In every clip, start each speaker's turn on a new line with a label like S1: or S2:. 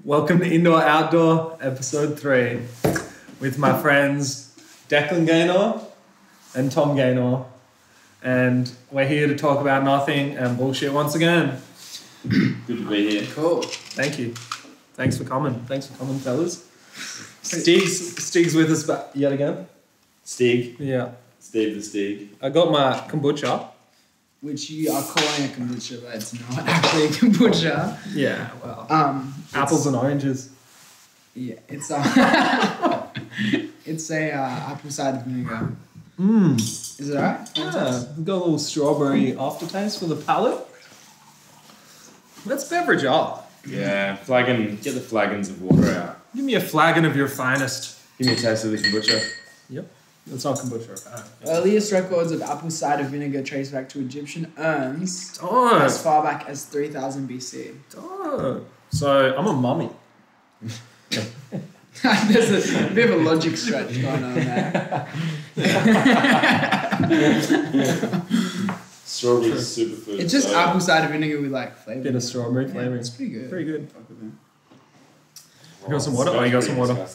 S1: Welcome to Indoor Outdoor, episode 3, with my friends Declan Gaynor and Tom Gaynor. And we're here to talk about nothing and bullshit once again.
S2: Good to be here.
S1: Cool. Thank you. Thanks for coming. Fellas. Stig's with us yet again.
S2: Stig.
S1: Yeah.
S2: Steve the Stig.
S1: I got my kombucha.
S3: Which you are calling a kombucha, but it's not actually a kombucha.
S1: Yeah, well. Apples and oranges.
S3: Yeah, it's it's a apple cider vinegar. Is it alright?
S1: Yeah, we've got a little strawberry aftertaste for the palate. Let's beverage up.
S2: Yeah, get the flagons of water out.
S1: Give me a flagon of your finest.
S2: Give me a taste of the kombucha.
S1: Yep. It's not kombucha, apparently.
S3: Earliest records of apple cider vinegar trace back to Egyptian urns
S1: Oh.
S3: as far back as 3000 BC.
S1: Oh. So, I'm a mummy.
S3: There's a bit of a logic stretch going on there.
S2: Strawberry superfood.
S3: It's just apple cider vinegar with like flavour.
S1: Bit of strawberry flavoring.
S3: It's pretty good.
S1: Pretty good.
S2: Oh,
S1: You got some water? Oh, you got some water.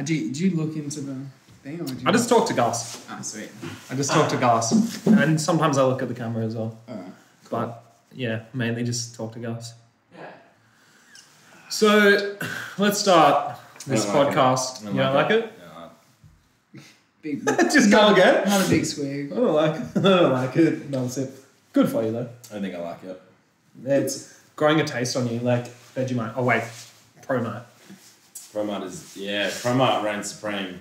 S3: Do you look into the thing? Or do you
S1: I just talk to Gus.
S3: Oh, sweet.
S1: I just talk to Gus. And sometimes I look at the camera as well.
S3: Alright.
S1: But, yeah, mainly just talk to Gus. Yeah. So, let's start this podcast. You don't like it?
S3: Big,
S1: Just go again?
S3: Not a big swig.
S1: I don't like it. I don't like it. No, it's good for you, though.
S2: I think I like it.
S1: It's growing a taste on you, like Vegemite. Oh, wait. Promite.
S2: Promite reigns supreme.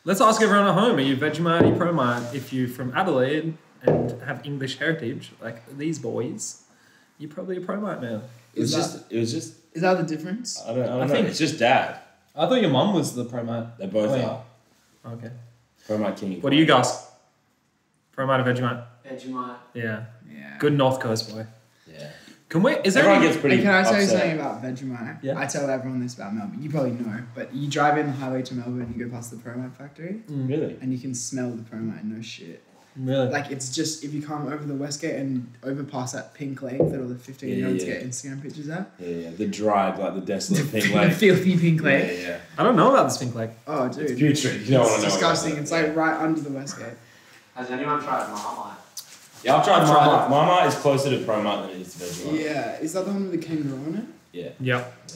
S1: Let's ask everyone at home, are you Vegemite, are you Promite? If you're from Adelaide and have English heritage, like these boys, you're probably a Promite man.
S3: Is that the difference?
S2: I don't know.
S1: think-
S2: It's just dad.
S1: I thought your mum was the Promite.
S2: They both
S1: Queen.
S2: are.
S1: Okay.
S2: Promite king.
S1: What do you guys? Promite or Vegemite?
S4: Vegemite.
S1: Yeah.
S3: Yeah.
S1: Good North Coast boy.
S2: Yeah.
S1: Is there
S2: Everyone
S1: any...
S2: gets pretty
S3: Hey, can I tell you
S2: upset.
S3: something about Vegemite?
S1: Yeah.
S3: I tell everyone this about Melbourne. You probably know, but you drive in the highway to Melbourne and you go past the Promite factory
S2: Really?
S3: and you can smell the Promite, no shit.
S1: Really?
S3: Like, it's just, if you come over the Westgate and over past that pink lake that all the 15-year-olds get Instagram pictures at.
S2: Yeah. The dried, like the desolate pink
S3: The
S2: lake.
S3: filthy pink lake.
S2: Yeah.
S1: I don't know about this pink lake.
S3: Oh, dude.
S2: It's putrid. You don't want to know.
S3: It's disgusting.
S2: about
S3: It's
S2: that.
S3: like right under the Westgate.
S4: Has anyone tried Marmite?
S2: Yeah, I've tried
S1: Marmite.
S2: Marmite. Marmite is closer to Promite than it is to Vegemite.
S3: Yeah. Is that the one with the kangaroo on it?
S2: Yeah.
S1: Yep.
S2: Yeah.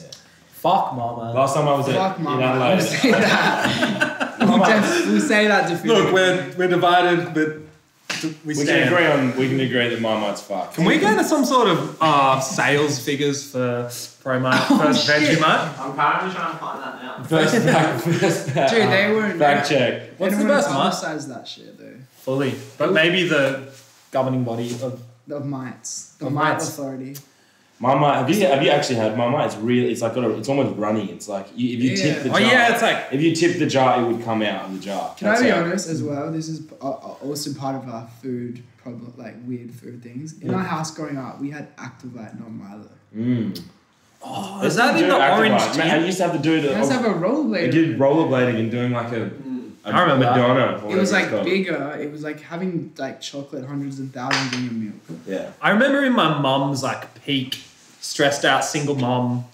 S1: Fuck mama.
S2: Last time I was
S3: Fuck
S2: in
S3: Mama.
S2: Adelaide.
S3: We'll say that. We'll say that definitively.
S1: Look, we're divided, but we stand.
S2: We can agree that Marmite's fucked.
S1: Can we go to some sort of sales figures for Promite versus Vegemite?
S4: I'm currently trying to find that now.
S2: First back.
S3: Dude, they weren't.
S2: Fact check.
S1: What's the best might?
S3: Publicize that shit though.
S1: Fully. But maybe the governing body of...
S3: Of mites. The
S1: Of
S3: mite
S1: mites.
S3: authority.
S2: Marmite. Have you actually had Marmite? It's really. It's like it's almost runny. It's like if you tip the jar.
S1: Oh yeah, it's like...
S2: If you tip the jar, it would come out of the jar.
S3: Can I be honest as well? This is also part of our food problem, like weird food things. In our house growing up, we had Activite, not Milo.
S1: Oh, is that in the orange
S2: Man, I
S1: tin?
S2: used to have to do the.
S3: You guys have a rollerblade.
S2: I did rollerblading and doing like a
S1: I remember that.
S2: Madonna.
S3: It was like bigger. It was like having like chocolate hundreds and thousands in your milk.
S2: Yeah.
S1: I remember in my mum's like peak stressed out single mom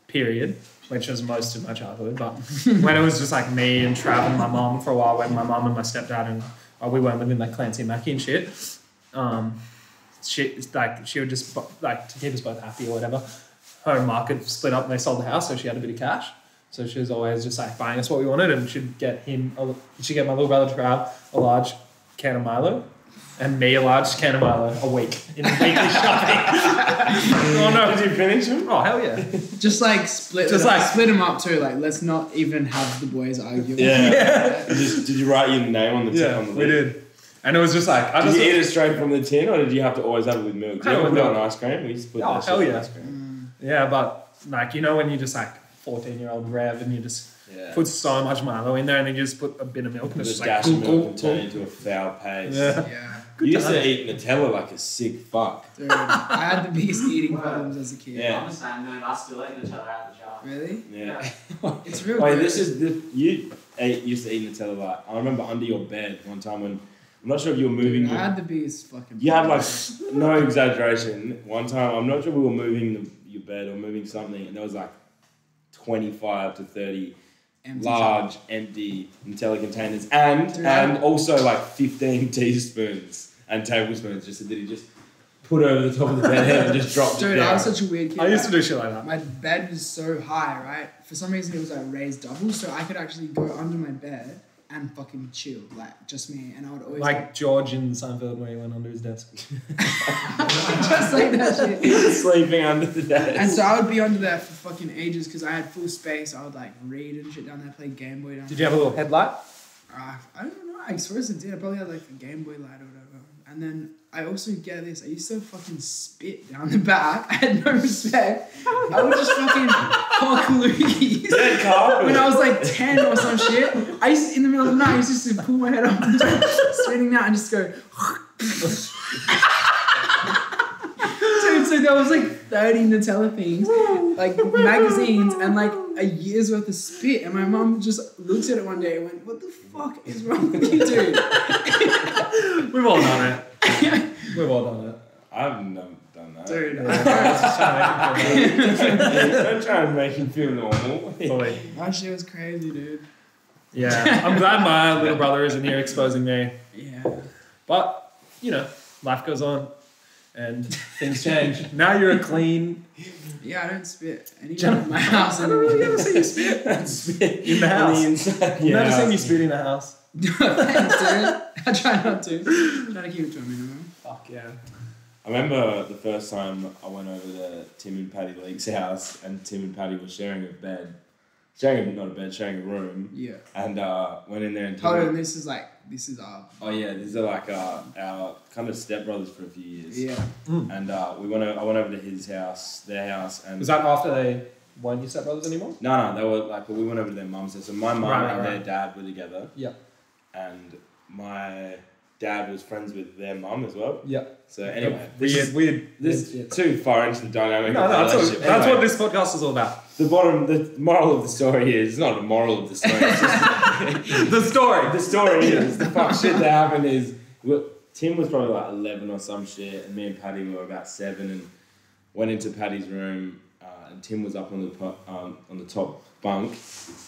S1: period, which was most of my childhood, but when it was just like me and Trav and my mum for a while, when my mum and my stepdad and we weren't living like Clancy and Mackie and shit, she would just like to keep us both happy or whatever. Her market split up and they sold the house, so she had a bit of cash. So she was always just like buying us what we wanted, and she'd get my little brother Trav a large can of Milo, and me a large can of Milo a week in weekly shopping. Oh no!
S2: Did you finish them?
S1: Oh hell yeah!
S3: Just like split them up too. Like let's not even have the boys argue.
S2: Yeah. Did you write your name on the tin?
S1: Yeah,
S2: on the
S1: we
S2: lid?
S1: did. And it was just like
S2: Did you eat it straight from the tin, or did you have to always have it with milk? Did you
S1: No,
S2: ever
S1: with
S2: put it on
S1: milk.
S2: ice cream? We used to put
S1: Oh,
S2: that
S1: hell
S2: shit
S1: yeah.
S2: on ice cream.
S1: Yeah, but like when you just like 14-year-old Rev and you just put so much Milo in there and then you just put a bit of milk and it's
S2: Just
S1: just like
S2: dash of milk and turn it into a foul paste.
S1: Yeah.
S3: Yeah.
S2: You used to eat Nutella like a sick fuck.
S3: Dude, I had the biggest eating problems as a kid.
S2: Yeah.
S4: I'm the same, man. I still eat Nutella out of the jar.
S3: Really?
S2: Yeah.
S3: It's real
S2: Wait,
S3: good.
S2: you used to eat Nutella like I remember under your bed one time when I'm not sure if you were moving.
S3: I had the biggest fucking.
S2: You had like no exaggeration. One time I'm not sure we were moving your bed or moving something, and there was like 25 to 30
S3: Empty
S2: large, empty Nutella containers, and also like 15 teaspoons and tablespoons. Just that he just put over the top of the bed and just dropped it
S3: Dude,
S2: down.
S3: I was such a weird kid.
S1: I used to do shit like that.
S3: My bed was so high, right? For some reason, it was like raised double, so I could actually go under my bed and fucking chill, like just me. And I would always
S1: Like George in Seinfeld where he went under his desk.
S3: just like that shit.
S2: Sleeping under the desk.
S3: And so I would be under there for fucking ages because I had full space. I would like read and shit down there, play Game Boy down
S1: Did you have a little headlight?
S3: I don't know. I suppose I did. I probably had like a Game Boy light or whatever. And then I also get this. I used to fucking spit down the back. I had no respect. I would just fucking cock loogies. When I was like 10 or some shit, I used to, in the middle of the night, I used to pull my head up and just spitting out and just go. Dude, so there was like 30 Nutella things, like magazines, and like a year's worth of spit. And my mum just looked at it one day and went, "What the fuck is wrong with you, dude?"
S1: We've all done it. We've all done it.
S2: I've never done that.
S3: Dude,
S2: Don't try and make him feel normal.
S1: Fully.
S3: that shit was crazy, dude.
S1: Yeah, I'm glad my little brother isn't here exposing me.
S3: Yeah.
S1: But, you know, life goes on and things change. Now you're a clean...
S3: Yeah, I don't spit anywhere in my house anymore.
S1: I've never seen you spit.
S2: Spit
S1: In the house.
S2: on the inside.
S1: I've never seen you spit in the house.
S3: Thanks, dude. I try not to. Try to keep it to a minimum.
S1: Fuck yeah.
S2: I remember the first time I went over to Tim and Patty Leake's house, and Tim and Patty were sharing a bed. Sharing a room.
S3: Yeah.
S2: And went in there and...
S3: Hold on, this is our...
S2: Oh yeah, these are like our kind of stepbrothers for a few years.
S3: Yeah.
S2: And I went over to his house, their house, and...
S1: Was that after they weren't your stepbrothers anymore?
S2: No, they were like... we went over to their mum's house. So my mum and their dad were together.
S1: Yeah.
S2: And my dad was friends with their mum as well.
S1: Yeah.
S2: So anyway...
S1: This
S2: is too far into the dynamic
S1: No,
S2: of the relationship.
S1: that's
S2: Anyway,
S1: what this podcast is all about.
S2: the moral of the story is... It's not a moral of the story. It's just...
S1: The story.
S2: The story is, the fuck shit that happened is, Tim was probably like 11 or some shit, and me and Patty were about 7, and went into Patty's room, and Tim was up on the top bunk,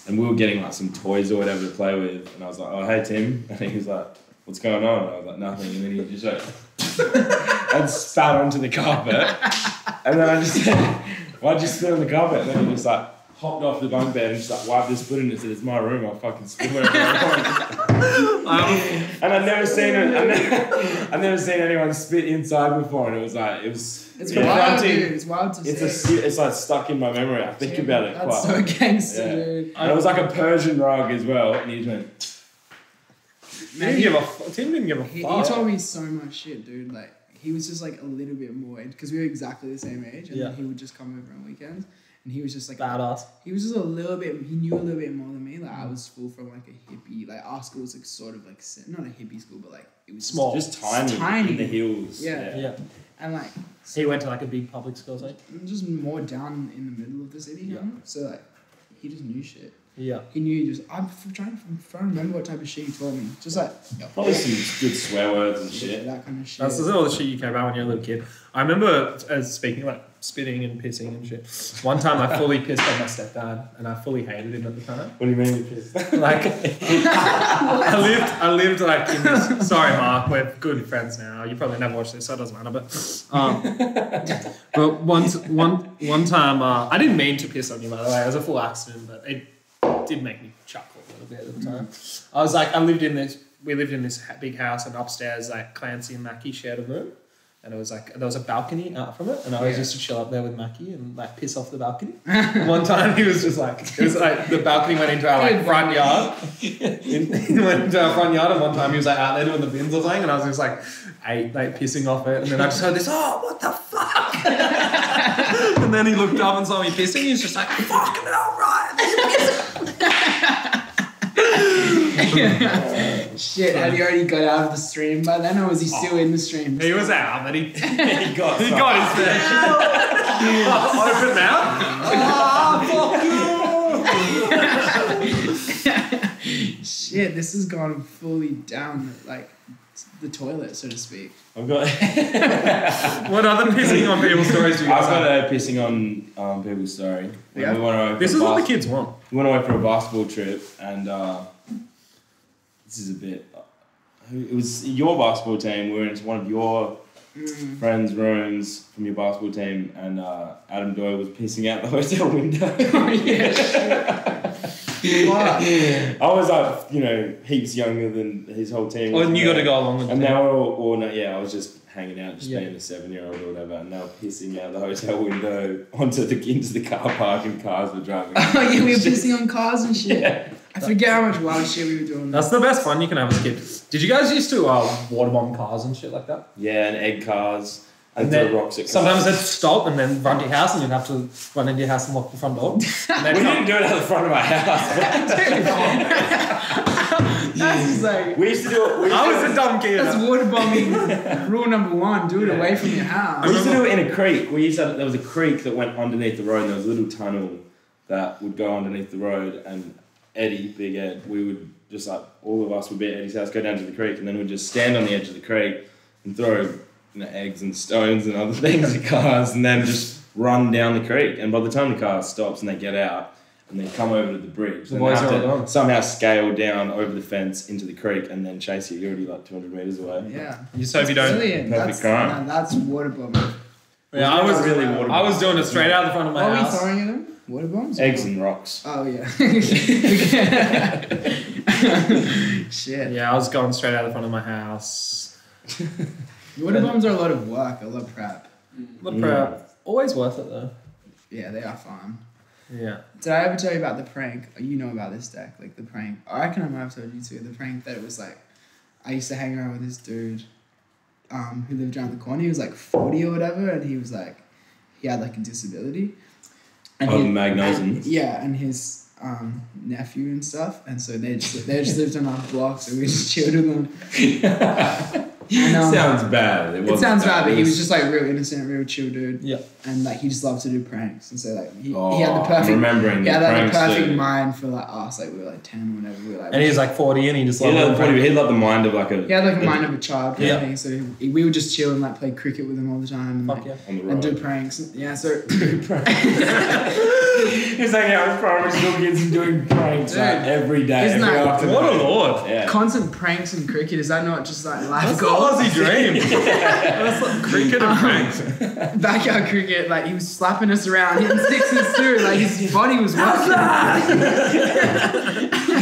S2: and we were getting like some toys or whatever to play with, and I was like, "Oh, hey Tim," and he was like, "What's going on?" And I was like, "Nothing," and then he just like, and spat onto the carpet, and then I just said, "Why'd you spit on the carpet?" And then he just like hopped off the bunk bed and just like wiped the spit in it and said, "It's my room, I'll fucking spit wherever I want." And I'd never seen it. I've never seen anyone spit inside before, and it was like
S3: It's wild, dude. It's wild to see.
S2: It's like stuck in my memory. I think about it
S3: That's
S2: quite.
S3: so gangster,
S2: Yeah.
S3: dude.
S2: And it was like a Persian rug as well, and he just went.
S3: Man,
S1: Tim didn't give a
S3: he
S1: fuck.
S3: told me so much shit, dude. Like, he was just like a little bit more, because we were exactly the same age, and then he would just come over on weekends, and he was just like
S1: Badass.
S3: he was just a little bit, he knew a little bit more than me. Like, I was full from like a hippie, like our school was like sort of like, not a hippie school, but like it was
S1: Small.
S2: Just tiny.
S3: Tiny.
S2: In the hills.
S1: Yeah.
S3: and like
S1: He went to like a big public school, like.
S3: just more down in the middle of the city,
S1: Yeah.
S3: so like he just knew shit.
S1: Yeah.
S3: He knew just. I'm trying to remember what type of shit he told me. Just like
S2: Probably some good swear words and
S3: yeah,
S2: shit.
S3: that kind of shit.
S1: That's all the shit you care about when you're a little kid. I remember, as speaking like spitting and pissing and shit, one time I fully pissed on my stepdad, and I fully hated him at the time.
S2: What do you mean you pissed?
S1: Like, I lived like in this. Sorry, Mark, we're good friends now. You probably never watched this, so it doesn't matter. But one time, I didn't mean to piss on you, by the way. It was a full accident, but it did make me chuckle a little bit at the time. I was like, we lived in this big house, and upstairs, like Clancy and Mackie shared a room. And it was like, there was a balcony out from it, and I always used to chill up there with Mackie and like piss off the balcony. One time he was just like, it was like the balcony went into our like front yard. He went into our front yard, and one time he was like out there doing the bins or something, and I was just like pissing off it, and then I just heard this, "Oh, what the fuck!" And then he looked up and saw me pissing. He was just like, "Fucking hell, right."
S3: Shit, had he already got out of the stream by then, or was he still in the stream?
S1: He was out, but he
S2: got
S1: his fish. Open mouth.
S3: Shit. Shit, this has gone fully down like the toilet, so to speak.
S2: I've got.
S1: What other pissing on people's stories do you guys
S2: I've
S1: have?
S2: got a pissing on people's story.
S3: Yeah.
S2: We went away
S1: This
S2: for
S1: is
S2: a
S1: what the
S2: bas-
S1: kids want.
S2: We went away for a basketball trip, and this is a bit. It was your basketball team. We were in one of your friends' rooms from your basketball team, and Adam Doyle was pissing out the hotel window.
S3: Oh yeah.
S2: I was like, heaps younger than his whole team.
S1: Oh, and you got to go along with
S2: And
S1: them.
S2: they were all no, I was just hanging out, just
S1: Yeah.
S2: being a 7-year-old or whatever, and they were pissing out the hotel window into the car park, and cars were driving.
S3: Oh yeah, we were pissing on cars and shit.
S2: Yeah.
S3: I forget how much wild shit we were doing.
S1: That's the best fun you can have as a kid. Did you guys used to water bomb cars and shit like that?
S2: Yeah, and egg cars, and
S1: then
S2: throw rocks at cars.
S1: Sometimes they'd stop and then run to your house, and you'd have to run into your house and lock the front door. And
S2: We
S1: they'd come-
S2: didn't do it at the front of my house.
S3: That's just like
S2: We used to do it.
S1: I was a dumb kid.
S3: that's water bombing rule number 1. Do it away from your house.
S2: We used to do it in a creek. There was a creek that went underneath the road, and there was a little tunnel that would go underneath the road, and Eddie, Big Ed, we would just like, all of us would be at Eddie's house, go down to the creek, and then we'd just stand on the edge of the creek and throw eggs and stones and other things at cars, and then just run down the creek. And by the time the car stops and they get out and they come over to the bridge,
S1: The
S2: they
S1: boys
S2: have
S1: are all
S2: to
S1: gone.
S2: somehow scale down over the fence into the creek and then chase you. You're already like 200 metres away.
S3: Yeah.
S1: You so if you don't.
S3: Brilliant.
S2: Perfect crime.
S3: That's water bombing.
S1: Yeah, I was
S2: really water
S1: I was doing it straight out the front of my
S3: What are we
S1: house.
S3: throwing at them? Water bombs?
S2: Eggs and rocks.
S3: Oh yeah. Shit.
S1: Yeah, I was going straight out the front of my house.
S3: Water bombs are a lot of work. I love prep.
S1: What prep? Always worth it though.
S3: Yeah, they are fun.
S1: Yeah.
S3: Did I ever tell you about the prank? You know about this deck, like the prank. I reckon I might have told you too. The prank that it was like, I used to hang around with this dude, who lived around the corner. He was like 40 or whatever, and he was like, he had like a disability. And
S2: Oh,
S3: he-
S2: Magnoson.
S3: and- Yeah, and his nephew and stuff, and so they just lived on our block, so we just chilled with them. And,
S2: Sounds bad.
S3: It sounds bad, but he was just like real innocent, real chill dude.
S1: Yeah.
S3: And like he just loved to do pranks, and so like he had the
S2: I'm
S3: perfect.
S2: remembering
S3: He
S2: the
S3: had like the
S2: pranks
S3: perfect
S2: too.
S3: mind for like us, like we were like 10 or whatever. We were like,
S1: And he's like 40 and he just
S2: He
S1: loved
S2: had
S1: it.
S2: like the mind of like a.
S3: he had like a mind of a child kind
S1: Yeah.
S3: of thing. So we would just chill and like play cricket with him all the time, and,
S1: Fuck
S3: like,
S1: yeah.
S2: On the
S3: and do
S2: road.
S3: pranks. Yeah, so
S2: He's hanging out with primary school kids and doing pranks
S3: Dude,
S2: like every day.
S3: isn't
S2: every
S3: that-
S2: afternoon.
S1: What a lord.
S2: Yeah.
S3: constant pranks and cricket. Is that not just like life
S1: That's the
S3: goals?
S1: Aussie dream. That's like cricket and pranks.
S3: Backyard cricket, like he was slapping us around, hitting sixes too. Like his body was working.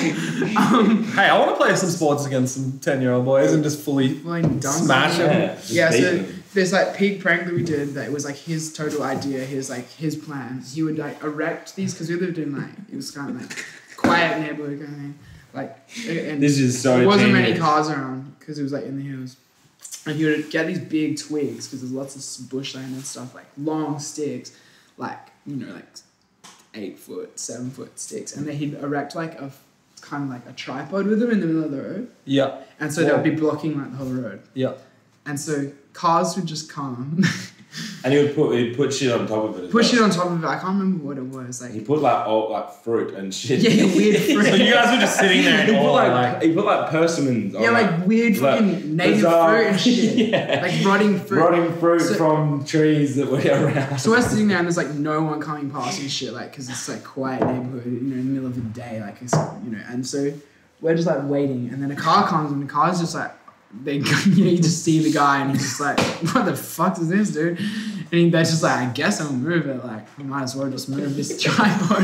S1: Hey, I want to play some sports against some 10-year-old boys and just fully
S3: Flying dunks.
S1: smash them.
S2: Yeah, just
S3: Yeah,
S2: beat
S3: so
S2: them.
S3: there's like peak prank that we did that was like his total idea, his plan. He would like erect these because we lived in like it was kind of like quiet neighborhood kind of thing, like and
S2: This is so
S3: there wasn't many
S2: genius.
S3: cars around because it was like in the hills, and he would get these big twigs because there's lots of bushland and stuff, like long sticks, like like 8 foot, 7 foot sticks, and then he'd erect like a kind of like a tripod with them in the middle of the road,
S1: Yeah.
S3: and so they would be blocking like the whole road.
S1: Yeah.
S3: And so cars would just come,
S2: And he'd put shit on top of it. As
S3: push it
S2: well.
S3: on top of it. I can't remember what it was.
S2: He
S3: Like,
S2: put like fruit and shit.
S3: yeah, weird fruit.
S1: So you guys were just sitting there
S2: He
S1: and
S2: put
S1: all
S2: like he put like persimmons.
S3: Yeah,
S2: on,
S3: like weird
S2: like,
S3: fucking native
S2: bizarre-
S3: fruit and shit.
S2: Yeah.
S3: Like rotting fruit.
S2: Rotting fruit
S3: So-
S2: from trees that were around.
S3: So we're sitting there and there's like no one coming past and shit, like, because it's like quiet neighborhood, in the middle of the day, like, it's, and so we're just like waiting, and then a car comes and the car's just like, you just see the guy and he's just like, what the fuck is this, dude? And they're just like, I guess I'll move it, like, I might as well just move this tripod.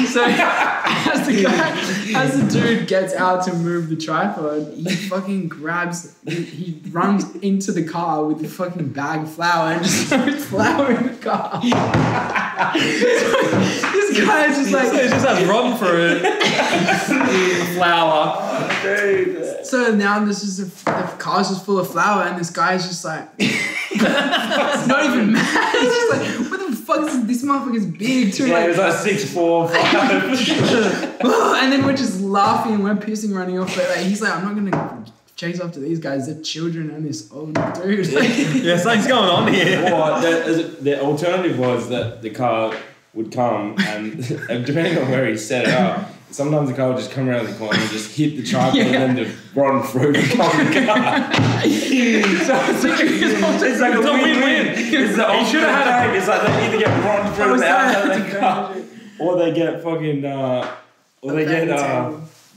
S3: So as the dude gets out to move the tripod, he fucking grabs, he runs into the car with the fucking bag of flour and just throws flour in the car. This guy is just like,
S1: It just has rum fruit, flour.
S3: so now this is the car's just full of flour and this guy's just like, it's not even mad. He's just like, what the fuck is this motherfucker's big too?
S2: Yeah,
S3: Like,
S2: it was like 6'4", 5.
S3: and then we're just laughing and we're pissing, running off. But like, he's like, I'm not gonna chase after these guys. They're children and this old dude. Like,
S1: Yeah, something's going on here.
S2: Or the alternative was that the car would come and depending on where he set it up, Sometimes the car will just come around the corner and just hit the tripod and then the rotten fruit will come in the car. It's like a win-win. It's the he should have had a. It's like they either get rotten fruit on the outside of the car, or they get fucking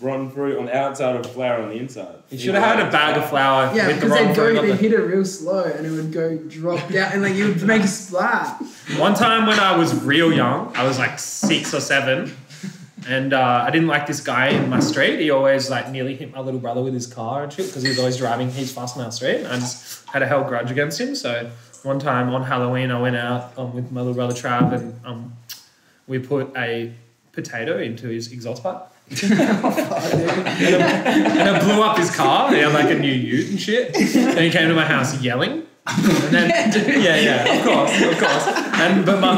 S2: rotten fruit on the outside or flour on the inside.
S1: You should have had a bag of flour.
S3: Yeah,
S1: with the
S3: because
S1: rotten fruit.
S3: they'd hit it real slow and it would go drop down and like you would make a splat.
S1: One time when I was real young, I was like 6 or 7, and I didn't like this guy in my street. He always like nearly hit my little brother with his car and shit because he was always driving heaps fast on our street. And I just had a hell grudge against him. So one time on Halloween, I went out with my little brother Trav, and we put a potato into his exhaust pipe. and it blew up his car. He had like a new ute and shit. And he came to my house yelling. And then, of course. But my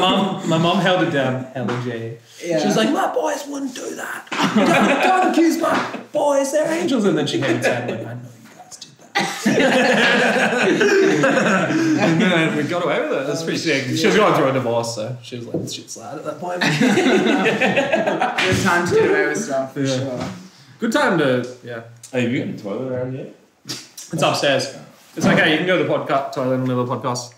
S1: mum held it down, hella G. Yeah. She was like, my boys wouldn't do that. Don't accuse my boys, they're angels. And then she came and said, like, I know you guys did that. And then we got away with it. That's pretty sick. She was going through a divorce, so she was like, this shit's loud at that point.
S3: Good time to get away with stuff, for sure.
S1: Good time to,
S2: Hey, have you got a toilet around here?
S1: It's upstairs. It's okay, you can go to the toilet in the middle of the podcast.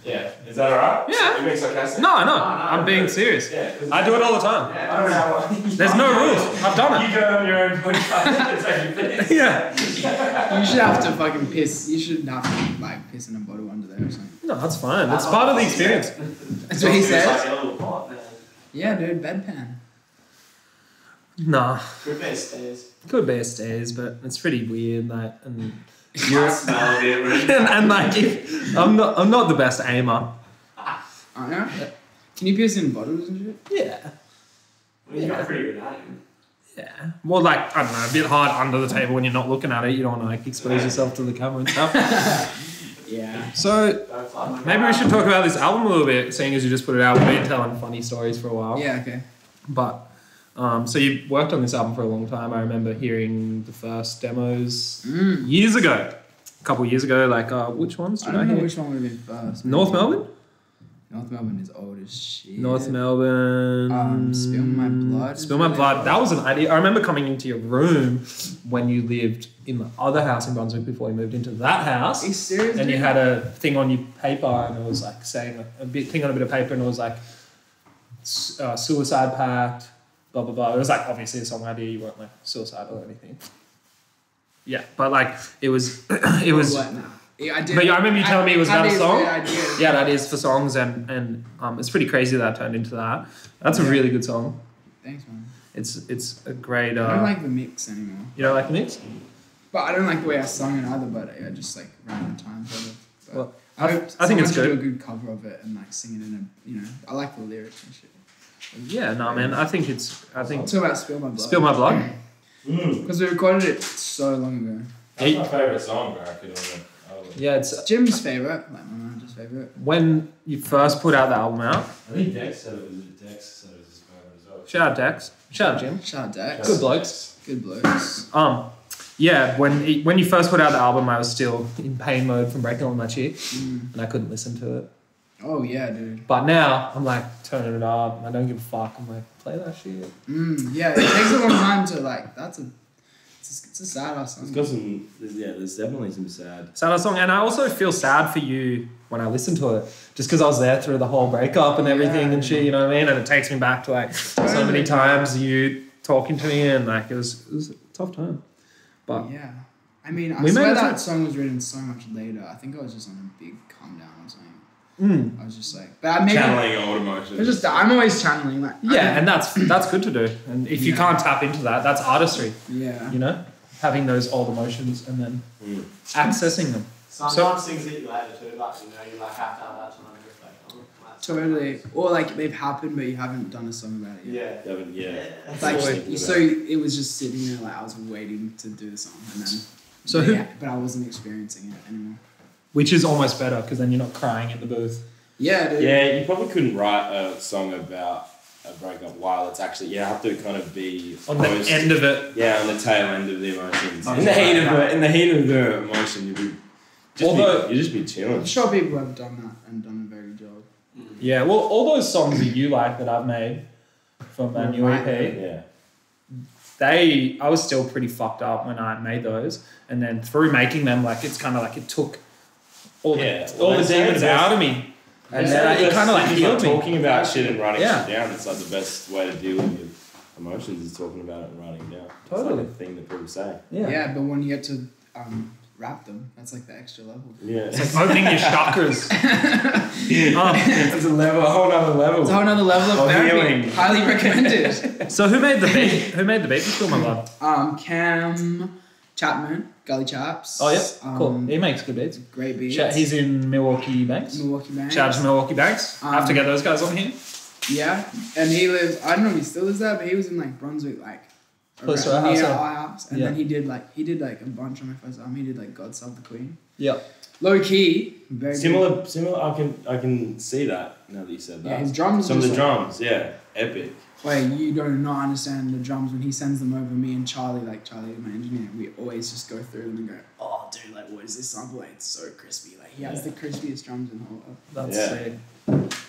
S2: Yeah. Is that alright?
S1: Yeah.
S2: It makes sarcastic?
S1: No, I'm being serious.
S2: Yeah.
S1: I do it all the time.
S2: I don't know.
S1: There's no rules. I've done it.
S2: You go on your own podcast. It's like you piss.
S1: Yeah.
S3: You should have to fucking piss. You should have to like piss in a bottle under there or something.
S1: No, that's fine. It's part of the experience.
S3: That's what he
S4: It's
S3: says.
S4: like a little pot, man.
S3: Yeah, dude, bedpan.
S1: Nah.
S4: Good best days.
S1: Could be a stairs, but it's pretty weird, like, and
S4: I smell it, really.
S1: and like, I'm not the best aimer.
S3: I know. Can you piss in bottles and shit?
S1: Yeah.
S4: Well, you got pretty good at it.
S1: Yeah. Well, like, I don't know, a bit hard under the table when you're not looking at it. You don't want to like expose yourself to the camera and stuff.
S3: Yeah.
S1: So
S4: Don't fly my
S1: maybe we should talk about this album a little bit, seeing as you just put it out. We've been telling funny stories for a while.
S3: Yeah, okay.
S1: But so you worked on this album for a long time. I remember hearing the first demos years ago. A couple of years ago, like which ones did I
S3: don't know
S1: hear?
S3: which one would have been first.
S1: North Melbourne?
S3: North Melbourne is old as shit.
S1: North Melbourne.
S3: Spill My Blood.
S1: Spill My Blood. That was an idea. I remember coming into your room when you lived in the other house in Brunswick before you moved into that house.
S3: Are you serious?
S1: And you had a thing on your paper, and it was like saying a bit thing on a bit of paper, and it was like suicide pact, blah blah blah. It was like obviously a song idea. You weren't like suicidal or anything. Yeah, but like it was.
S3: What? Nah. Yeah, I did.
S1: But I remember you telling me it was about a song.
S3: Ideas.
S1: Yeah, that is for songs, and it's pretty crazy that turned into that. That's a really good song.
S3: Thanks, man.
S1: It's a great.
S3: I don't like the mix anymore.
S1: You don't like the mix?
S3: But I don't like the way I sung it either. But I just like ran out of time for it. But
S1: Well,
S3: I hope
S1: I think it's
S3: someone
S1: good.
S3: should do a good cover of it and like sing it in a I like the lyrics and shit.
S1: Yeah, no, man. I think
S3: Talk about Spill My Blood.
S1: Spill My Blood.
S3: Because we recorded it so long ago.
S2: That's my favourite song, I reckon, on the album.
S1: Yeah, it's
S3: Jim's favourite, like my manager's favourite.
S1: when you first put out the album out.
S2: I think Dex said it was his favourite as well.
S1: Shout out Dex. Shout out Jim.
S3: Shout out Dax.
S1: Good blokes.
S3: Good blokes.
S1: Yeah, when you first put out the album, I was still in pain mode from breaking on my chick, and I couldn't listen to it.
S3: Oh yeah, dude.
S1: But now I'm like turning it up. I don't give a fuck. I'm like, play that shit.
S3: Yeah, it takes a long time to like. It's a sad ass song.
S2: It's got some, there's definitely some sad.
S1: Sad song, and I also feel sad for you when I listen to it, just because I was there through the whole breakup and everything and shit. You know what I mean? And it takes me back to like so many times you talking to me, and like it was a tough time. But
S3: Yeah, I mean, I
S1: We
S3: swear
S1: made it
S3: that song was written so much later. I think I was just on a big calm down or something. I was just like, but I maybe
S2: Channeling old emotions.
S3: it's just I'm always channeling like.
S1: yeah, and that's good to do. And if you can't tap into that, that's artistry.
S3: Yeah.
S1: You know, having those old emotions and then accessing them.
S4: Sometimes things hit you later too, like you like have to have that time to reflect on it.
S3: Totally. Or like they've happened, but you haven't done a song about it yet.
S4: Yeah.
S3: Like
S2: Always.
S3: so, it was just sitting there like I was waiting to do the song, and then but I wasn't experiencing it anymore.
S1: Which is almost better because then you're not crying in the booth.
S3: Yeah, dude.
S2: Yeah, you probably couldn't write a song about a breakup while it's actually, you have to kind of be
S1: On the end of it.
S2: Yeah, on the tail end of the emotions.
S4: Oh,
S2: In the heat of the emotion, you'd just be
S3: I'm
S2: chilling.
S3: sure people have done that and done a very good job.
S1: Yeah, well, all those songs that you like that I've made from my new EP,
S2: Yeah.
S1: I was still pretty fucked up when I made those, and then through making them, like it's kind of like it took all the demons out of me, and then it kind of like healed me.
S2: Talking about shit and writing shit down, it's like the best way to deal with your emotions is talking about it and writing it down.
S1: Totally.
S2: It's like the thing that people say.
S3: Yeah, but when you get to wrap them, that's like the extra level.
S2: Yeah.
S1: It's like opening your chakras.
S2: It's a whole nother level.
S3: It's a whole nother level of therapy.
S2: Healing.
S3: Highly recommended.
S1: So who made the beat? Who made the beat for Still My Blood?
S3: Cam Chapman, Gully Chaps.
S1: Oh yeah, cool. He makes good beats.
S3: Great beats.
S1: He's in Milwaukee Banks.
S3: Milwaukee Banks.
S1: Shout out to Milwaukee Banks. I have to get those guys on here.
S3: Yeah, and he lives. I don't know if he still lives there, but he was in like Brunswick, like
S1: close to our house.
S3: near our house. And then he did like a bunch on my first album. He did like God Save the Queen.
S1: Yeah.
S3: Low key, very
S2: similar. I can see that now that you said that.
S3: Yeah, his drums.
S2: Some of the drums, epic.
S3: Wait, you do not understand the drums when he sends them over. Me and Charlie, my engineer, we always just go through them and go, "Oh, dude, like, what is this sample? Like, it's so crispy. Like, he has the crispiest drums in the whole world."
S1: That's sick.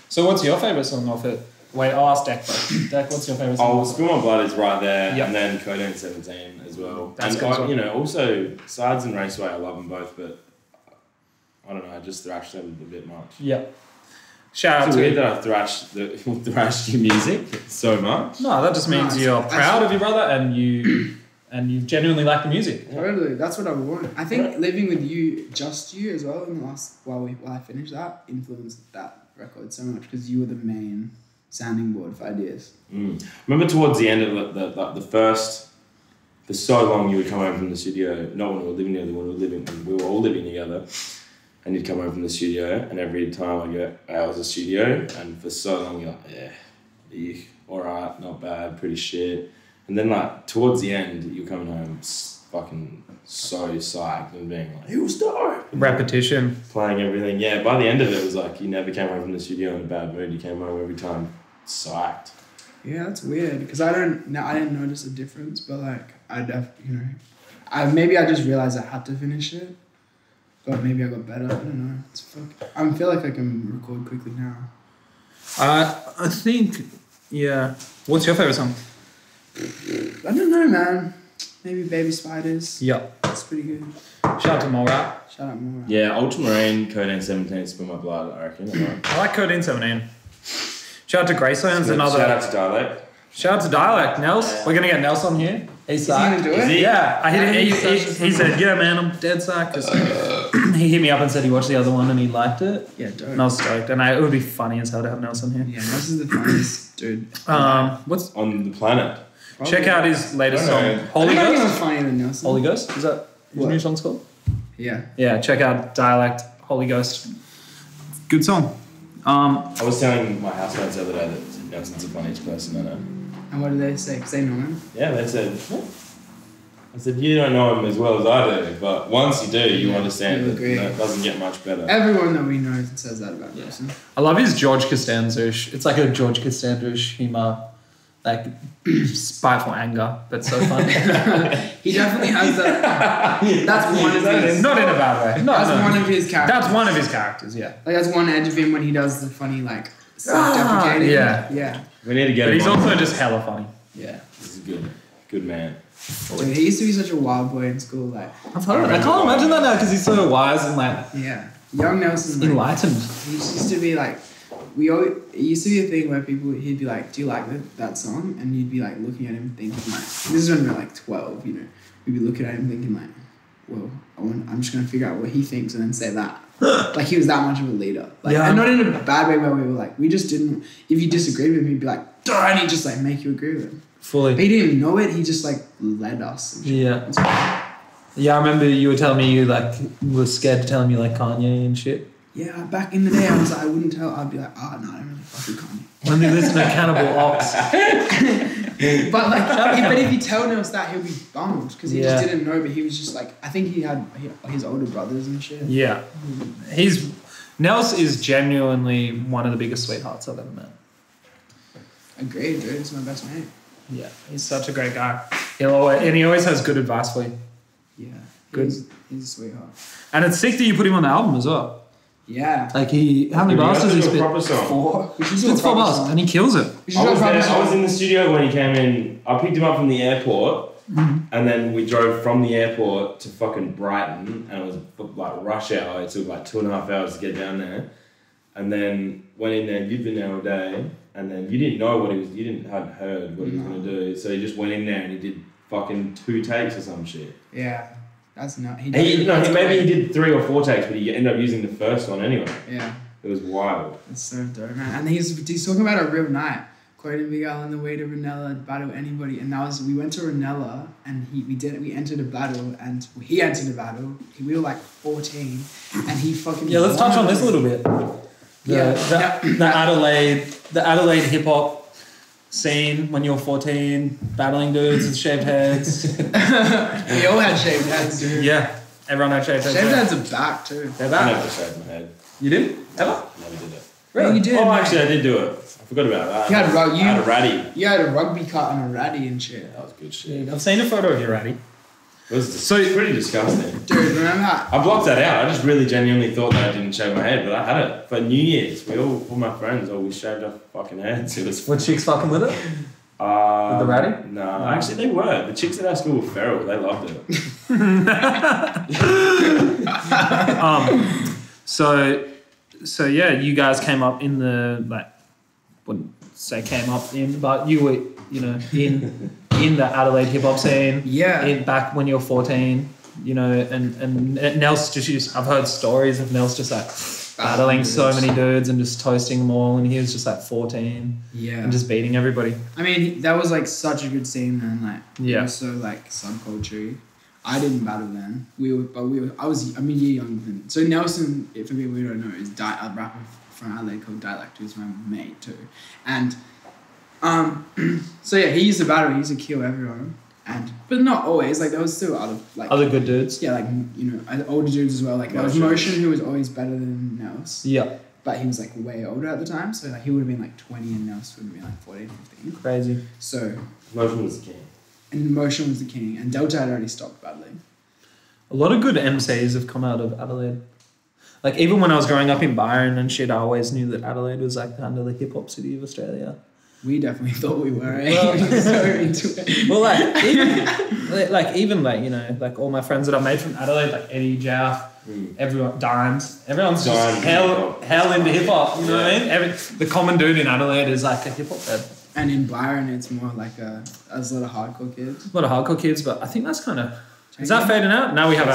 S1: So, what's your favorite song off it? Wait, I'll ask Deck first. Deck, what's your favorite song?
S2: Oh, Spill My Blood is right there, and then Codeine 17 as well.
S1: That's
S2: and
S1: good.
S2: Also Sides and Raceway, I love them both, but I don't know, I just thrash them a bit much.
S1: Yeah. Shout out
S2: it's
S1: to
S2: weird that I thrashed your music so much.
S1: No, that just means you're proud of your brother and you genuinely like the music.
S3: Totally, that's what I want. I think living with you, just you as well, in the last while I finished that, influenced that record so much because you were the main sounding board for ideas.
S2: Remember towards the end of the first, for so long you would come home from the studio, not when we were living together, when we were all living together, and you'd come home from the studio, and every time I'd go, I was a studio, and for so long you're like, alright, not bad, pretty shit. And then like towards the end, you're coming home fucking so psyched and being like, it was dope.
S1: Repetition.
S2: Playing everything. Yeah, by the end of it, it was like you never came home from the studio in a bad mood. You came home every time psyched.
S3: Yeah, that's weird because I didn't notice a difference, but like maybe I just realized I had to finish it. But maybe I got better. I don't know. I feel like I can record quickly now.
S1: I think, yeah. What's your favorite song?
S3: I don't know, man. Maybe Baby Spiders.
S1: Yeah.
S3: That's pretty good.
S1: Shout out to Molrat.
S3: Shout out Molrat.
S2: Yeah, Ultramarine, Codeine 17, Spill My Blood, I reckon.
S1: I like Codeine 17. Shout out to Greystones, another.
S2: Shout out to Dialect.
S1: Shout out to Dialect. Nels, we're going to get Nels on here. He's
S3: Is he gonna do it?
S1: Yeah. I hit him. He said, yeah, man, I'm dead psyched. 'Cause he hit me up and said he watched the other one and he liked it.
S3: Yeah, dope.
S1: And I was stoked. And it would be funny as hell to have Nels on here.
S3: Yeah, Nels is the funniest dude.
S1: What's
S2: on the planet?
S3: Probably.
S1: Check out his latest song, Holy
S3: I think anyone's
S1: Ghost.
S3: funnier than Nelson.
S1: Holy Ghost? Is that his new song's called?
S3: Yeah.
S1: Yeah, check out Dialect, Holy Ghost. Good song.
S2: I was telling my housemates the other day that Nelson's the funniest person I know.
S3: And what did they say? Because they know him.
S2: Yeah, they said, what? I said, you don't know him as well as I do, but once you do, you understand that it doesn't get much better.
S3: Everyone that we know says that about Nelson.
S1: I love his George Costanza-ish. It's like a George Costanza-ish humour, like spiteful anger, but so funny.
S3: He definitely has that. That's one of his.
S1: Not in a bad way.
S3: That's one of his characters.
S1: That's one of his characters, yeah.
S3: Like that's one edge of him when he does the funny like self-deprecating.
S1: Yeah.
S2: We need to get
S1: But
S2: him
S1: he's
S2: on.
S1: also just hella funny.
S3: Yeah.
S2: He's a good man.
S3: Dude, he used to be such a wild boy in school. Like
S1: I can't imagine that now because he's so wise and like
S3: young Nelson. Like,
S1: enlightened.
S3: He used to be like. It used to be a thing where he'd be like, do you like that song? And you'd be like looking at him thinking like, this is when we were like 12, you know. We'd be looking at him thinking like, well, I'm just going to figure out what he thinks and then say that. Like he was that much of a leader. Like, and not in a bad way where we were like, we just didn't, if you disagreed with him, he'd be like, duh, and he'd just like make you agree with him.
S1: Fully.
S3: But he didn't even know it, he just like led us. And shit.
S1: Yeah. Yeah, I remember you were telling me you like were scared to tell him you like Kanye and shit.
S3: Yeah, back in the day, I was like, I wouldn't tell. I'd be like, no, I don't really fucking Kanye.
S1: When they listen to Cannibal Ox.
S3: But like, if you tell Nels that, he'll be bummed because he just didn't know. But he was just like, I think he had his older brothers and shit.
S1: Yeah, Nels is genuinely one of the biggest sweethearts I've ever met.
S3: Agreed, dude. He's my best mate.
S1: Yeah, he's such a great guy. He always has good advice for you.
S3: Yeah,
S1: good.
S3: He's a sweetheart.
S1: And it's sick that you put him on the album as well.
S3: Yeah.
S1: Like how many bars does he spit?
S2: Proper song.
S3: 4. We should do
S1: Spits
S3: a
S1: 4
S3: proper
S1: bars
S3: song.
S1: and he kills it.
S3: We should
S2: I
S3: do a
S2: was
S3: proper
S2: there. I
S3: song.
S2: was in the studio when he came in. I picked him up from the airport, and then we drove from the airport to fucking Brighton, and it was like rush hour. It took like 2.5 hours to get down there, and then went in there. You'd been there all day, and then you didn't know what he was. You hadn't heard what he was gonna do, so he just went in there and he did fucking 2 takes or some shit.
S3: Yeah. That's not.
S2: Maybe he did 3 or 4 takes, but he ended up using the first one anyway.
S3: Yeah.
S2: It was wild.
S3: It's so dope, man. And he's talking about a real night. Quoting Miguel on the way to Ranella, battle anybody, and we went to Ranella and we entered a battle and he entered a battle. We were like 14, and he fucking
S1: Yeah, let's touch on this a little bit. The Adelaide hip hop scene when you were 14, battling dudes with shaved heads.
S3: We all had shaved heads, dude.
S1: Yeah, everyone had shaved heads.
S3: Shaved heads are back too.
S1: They're
S2: I
S1: back.
S2: never shaved my head.
S1: You did? Ever?
S2: Never did it.
S3: Really? You did.
S2: Oh,
S3: mate.
S2: actually, I did do it. I forgot about that.
S3: You had
S2: I had a ratty.
S3: You had a rugby cut and a ratty and shit.
S2: That was good shit.
S1: I've seen a photo of you, Ratty.
S2: It was pretty disgusting.
S3: Dude, remember that?
S2: I blocked that out. I just really genuinely thought that I didn't shave my head, but I had it for New Year's. All my friends, we shaved our fucking heads. It was.
S1: Were chicks fucking with it? With the ratty?
S2: No, actually they were. The chicks at our school were feral. They loved it.
S1: So yeah, you guys came up in the wouldn't say came up in, but you were in the Adelaide hip hop scene.
S3: Yeah.
S1: Back when you were 14, and Nels I've heard stories of Nels just like battling so many dudes and just toasting them all, and he was just like 14.
S3: Yeah.
S1: And just beating everybody.
S3: I mean, that was like such a good scene, man. Like,
S1: yeah.
S3: It was so like subculture. I didn't battle then. I was a year younger than. So Nelson, for people who don't know, is a rapper from Allday called Dialect, who's my mate too, and so yeah, he used to battle. He used to kill everyone, but not always. Like there was still other
S1: good dudes.
S3: Yeah, older dudes as well. Like there was Motion, who was always better than Nels.
S1: Yeah.
S3: But he was like way older at the time, so like he would have been like 20 and Nels would have been like 14, 15.
S1: Crazy.
S3: So
S2: Motion was the king.
S3: And Motion was the king, and Delta had already stopped battling.
S1: A lot of good MCs have come out of Adelaide. Like even when I was growing up in Byron and shit, I always knew that Adelaide was like kind of the hip hop city of Australia.
S3: We definitely thought we were.
S1: Well,
S3: We were so into it.
S1: Well, even all my friends that I made from Adelaide, like Eddie, Jaff, everyone, Dimes, everyone's just hell into hip hop. You know what I mean? The common dude in Adelaide is like a hip hop head.
S3: And in Byron, it's more like there's a lot of hardcore kids.
S1: A lot of hardcore kids, but I think that's kind of... Is that fading out? Now we have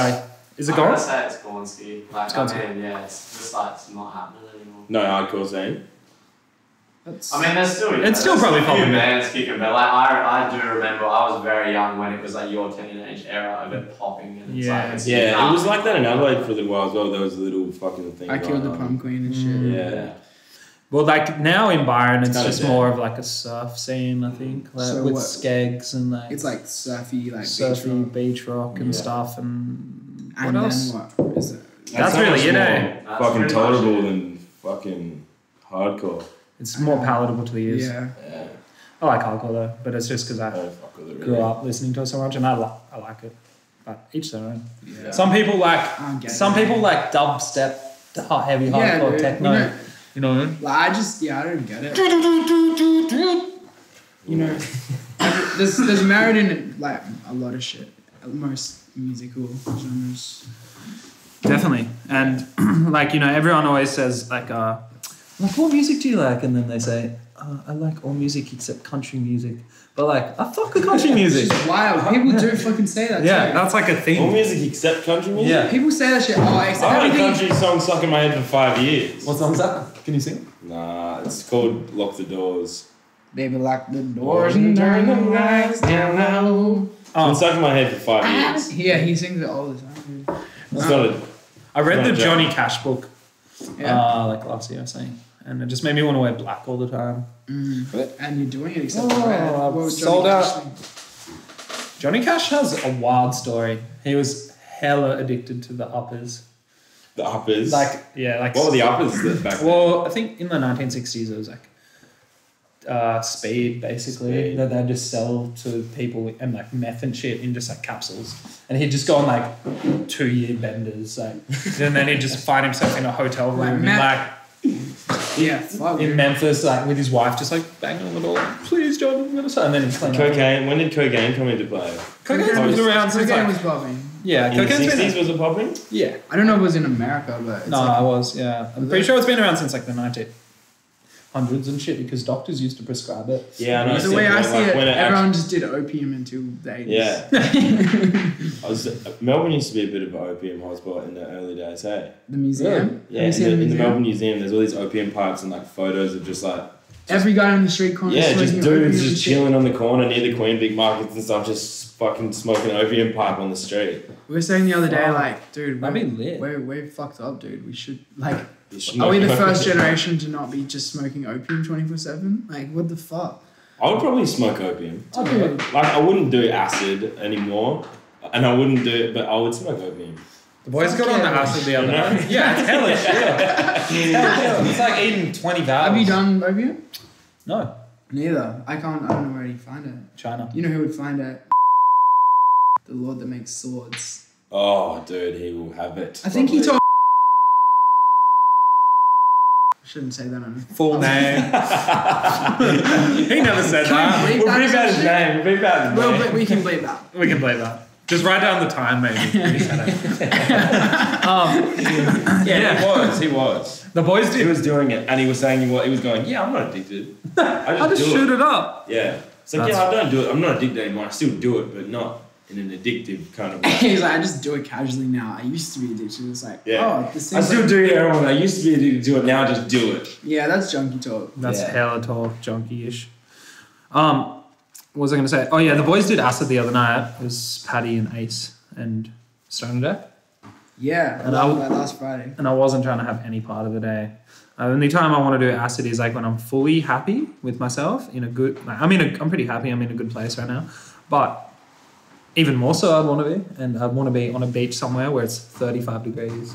S1: Is it
S4: I'm
S1: gone?
S4: gonna say it's gone, Steve. Like,
S1: gone,
S4: it's just like it's not happening anymore.
S2: No hardcore scene.
S4: I mean, there's still...
S1: It's still probably
S4: a few
S1: popping.
S4: bands kicking, but like I do remember I was very young when it was like your teenage era of it popping, and it's like... It's
S2: Yeah, it was like that in Adelaide for a little while as well. There was a little fucking thing
S3: I killed the
S2: on.
S3: prom queen and shit.
S2: Yeah.
S1: Well, like now in Byron, it's
S2: kinda
S1: just
S2: dead.
S1: more of like a surf scene, I think, like
S3: So
S1: with
S3: what-
S1: skegs and like
S3: It's like surfy, like
S1: surfy
S3: beach rock.
S1: beach rock and
S2: Yeah.
S1: stuff. And
S3: And
S1: what else?
S3: then what is it?
S1: That's
S2: so
S1: really
S2: much
S1: it,
S2: more
S1: eh?
S4: That's
S2: Fucking
S4: pretty much
S2: tolerable
S4: it.
S2: than fucking hardcore.
S1: It's more palatable to the ears.
S3: Yeah.
S2: Yeah.
S1: I like hardcore though, but it's just because
S2: I
S1: I
S2: don't fuck with it really.
S1: grew up listening to it so much, and I like it. But each their own.
S3: Yeah.
S1: Some people like
S3: I don't get
S1: some
S3: it.
S1: people like dubstep, heavy hardcore
S3: dude,
S1: techno. You know what I mean?
S3: Like I don't get it. You know, there's merit in like a lot of shit. Most musical genres.
S1: Definitely. And everyone always says like what music do you like? And then they say, I like all music except country music. But like, I fuck with country music.
S3: It's just wild. People do fucking say that
S1: Yeah,
S3: too.
S1: that's like a
S2: All
S1: thing.
S2: music except country music?
S1: Yeah.
S3: People say that shit. Oh, except
S2: I've had a
S3: everything.
S2: country song stuck in my head for 5 years.
S1: What song's that? Can you sing?
S2: Nah, it's called Lock the Doors.
S3: Baby, lock the doors and turn the lights down low.
S2: It's been stuck in my head for 5 years.
S3: Yeah, he sings it all the time.
S2: It's not a...
S1: I read
S2: Not
S1: the
S2: a joke.
S1: Johnny Cash book
S3: Yeah.
S1: last year, I think. And it just made me want to wear black all the time.
S3: And you're doing it except
S1: Oh,
S3: for red.
S1: I've
S3: What was
S1: sold
S3: Johnny
S1: out.
S3: Cash sing?
S1: Johnny Cash has a wild story. He was hella addicted to the uppers.
S2: The uppers.
S1: Like
S2: What were the uppers that back then?
S1: Well, I think in the 1960s it was like speed basically that they just sell to people, and like meth and shit in just like capsules. And he'd just go on like 2-year benders, like, and then he'd just find himself in a hotel room in Memphis, like with his wife, just like banging on the door, please John, I'm gonna say, and then he'd clean
S2: cocaine. When did cocaine come into play?
S1: Cocaine was around since
S3: Cocaine
S1: like,
S3: was popping.
S1: yeah,
S2: In the
S1: cocaine's
S2: 60s
S1: been,
S2: was it popping?
S1: yeah.
S3: I don't know if it was in America, but it's
S1: No,
S3: like,
S1: I was, yeah. I'm pretty sure it's been around since like the 1900s and shit, because doctors used to prescribe it.
S2: Yeah, I know.
S3: the way I see it,
S2: when
S3: everyone just did opium until the 80s.
S2: Yeah. Melbourne used to be a bit of an opium hotspot in the early days, hey?
S3: The museum?
S2: Yeah, in the Melbourne Museum, there's all these opium pipes and like photos of just like...
S3: Every guy on the street corner
S2: Yeah, just
S3: smoking opium
S2: dudes
S3: and
S2: just
S3: shit.
S2: chilling on the corner near the Queen Big Markets and stuff, just fucking smoking opium pipe on the street.
S3: We were saying the other day,
S1: Wow.
S3: like, dude,
S1: That'd be lit.
S3: we're fucked up, dude. We should, like...
S2: You should
S3: Are we the
S2: smoke
S3: first
S2: opium.
S3: generation to not be just smoking opium 24/7? Like, what the fuck?
S2: I would probably smoke opium.
S3: Dude,
S2: Like, I wouldn't do acid anymore, and I wouldn't do it, but I would smoke opium.
S1: The boys got on the acid the other night. Yeah, it's hellish, yeah. It's like eating 20 valves.
S3: have you done opium?
S1: No.
S3: Neither. I don't know where you find it.
S1: China.
S3: You know who would find it? The Lord that makes swords.
S2: Oh, dude, he will have it.
S3: I think he
S2: probably.
S3: told. I shouldn't say that on
S1: Full name. He never said that.
S3: bleep
S2: We'll
S3: that or
S2: beep out his
S3: some
S2: name. We'll beep out his
S3: Well,
S2: name.
S3: but we can bleep that.
S1: We can play that. Just write down the time, maybe. He said it.
S2: Yeah, he was.
S1: The boys
S2: He
S1: did.
S2: was doing it, and he was saying he was going, yeah, I'm not addicted.
S1: I just
S2: do
S1: shoot it up.
S2: Yeah. It's like, yeah, I don't do it. I'm not addicted anymore. I still do it, but not in an addictive kind of way.
S3: He's like, I just do it casually now. I used to be addicted. It's like,
S2: Yeah.
S3: oh, this
S2: I
S3: seems
S2: still
S3: like,
S2: do heroin. I used to be addicted to it. Now I just do it.
S3: yeah, that's junkie talk.
S1: That's
S2: Yeah.
S1: hella talk, junkie-ish. What was I going to say? Oh, yeah, the boys did acid the other night. It was Paddy and Ace and Stone Deck.
S3: Yeah, I
S1: And
S3: love
S1: I-
S3: that last Friday.
S1: And I wasn't trying to have any part of the day. The only time I want to do acid is like when I'm fully happy with myself in a good. Like, I'm pretty happy. I'm in a good place right now, but even more so, I'd want to be, and I'd want to be on a beach somewhere where it's 35 degrees,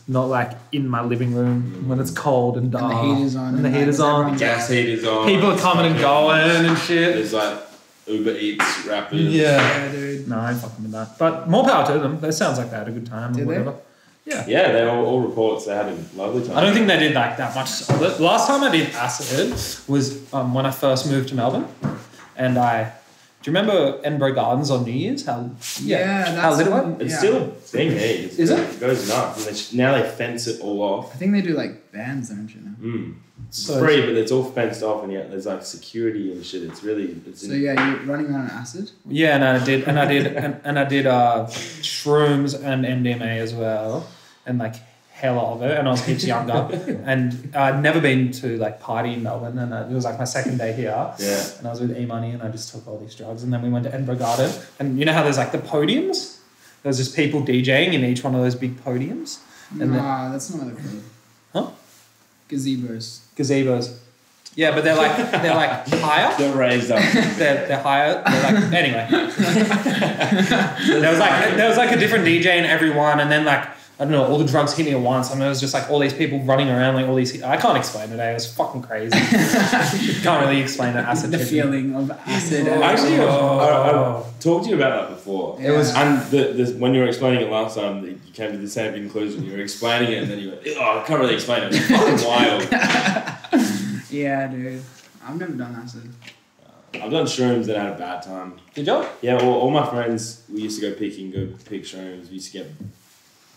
S1: not like in my living room when it's cold and dark.
S3: And the heater's on.
S1: And the heater's on.
S3: everyone's-
S2: Gas heaters on.
S1: People are coming and going and shit.
S2: There's like Uber Eats rappers.
S1: Yeah.
S3: Yeah, dude.
S1: No, I ain't fucking with that. But more power to them. That sounds like they had a good time
S3: Did
S1: or
S3: they?
S1: whatever. Yeah.
S2: Yeah, they all reports they had a lovely time.
S1: I don't think they did like that much. The last time I did acid was when I first moved to Melbourne, and do you remember Edinburgh Gardens on New Year's? How
S3: that's
S1: lit it
S3: one-
S1: was?
S2: It's
S3: yeah.
S2: still a thing here.
S1: Is it?
S2: It goes nuts. And now they fence it all off.
S3: I think they do like bands, don't you know?
S2: It's
S1: So-
S2: free, but it's all fenced off, and yet there's like security and shit. It's really.
S3: So yeah, you're running around on acid.
S1: Yeah, and I did shrooms and MDMA as well, and like hella of it. And I was heaps younger, and I'd never been to like party in Melbourne, and it was like my second day here.
S2: Yeah.
S1: And I was with E-Money, and I just took all these drugs, and then we went to Edinburgh Garden, and you know how there's like the podiums. There's just people DJing in each one of those big podiums. And
S3: Nah, that's not what they're called.
S1: Huh?
S3: Gazebos.
S1: Gazebos. Yeah, but they're like higher.
S2: They're raised up.
S1: They're higher. They're like anyway. there was like a different DJ in every one, and then like I don't know, all the drugs hit me at once, and it was just like all these people running around, like all these. I can't explain it. It was fucking crazy. Can't really explain the acid.
S3: The
S1: tripping.
S3: feeling of acid. and-
S2: Actually,
S1: Oh.
S2: I talked to you about that before.
S3: It was-
S2: And when you were explaining it last time, you came to the same conclusion. You were explaining it, and then you went, "Oh, I can't really explain it. It's fucking wild."
S3: Yeah, dude. I've never done acid.
S2: I've done shrooms and had a bad time.
S1: Did you?
S2: Yeah, all my friends, we used to go pick shrooms. We used to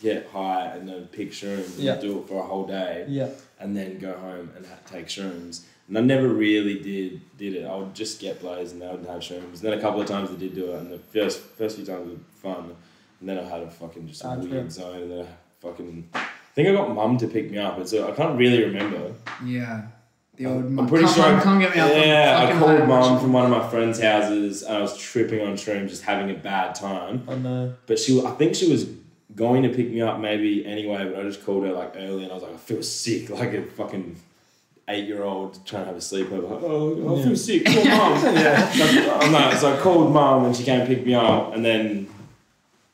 S2: get high and then pick shrooms
S1: Yeah.
S2: and do it for a whole day,
S1: Yeah.
S2: and then go home and take shrooms. And I never really did it. I would just get blows and they wouldn't have shrooms. And then a couple of times I did do it, and the first few times were fun. And then I had a fucking just a
S1: Bad
S2: weird
S1: trip.
S2: zone, and then I think I got mum to pick me up, and so I can't really remember.
S3: Yeah. The old
S2: I'm
S3: mum.
S2: pretty sure.
S3: Can't get me up.
S2: Yeah, I
S3: fucking
S2: called
S3: high.
S2: mum from one of my friends' houses, and I was tripping on shrooms, just having a bad time.
S1: Oh no.
S2: But I think she was going to pick me up maybe anyway, but I just called her like early, and I was like, I feel sick, like a fucking 8-year-old trying to have a sleepover. Like, oh, I feel sick. Call mum. Yeah. So I called mum, and she came and picked me up, and then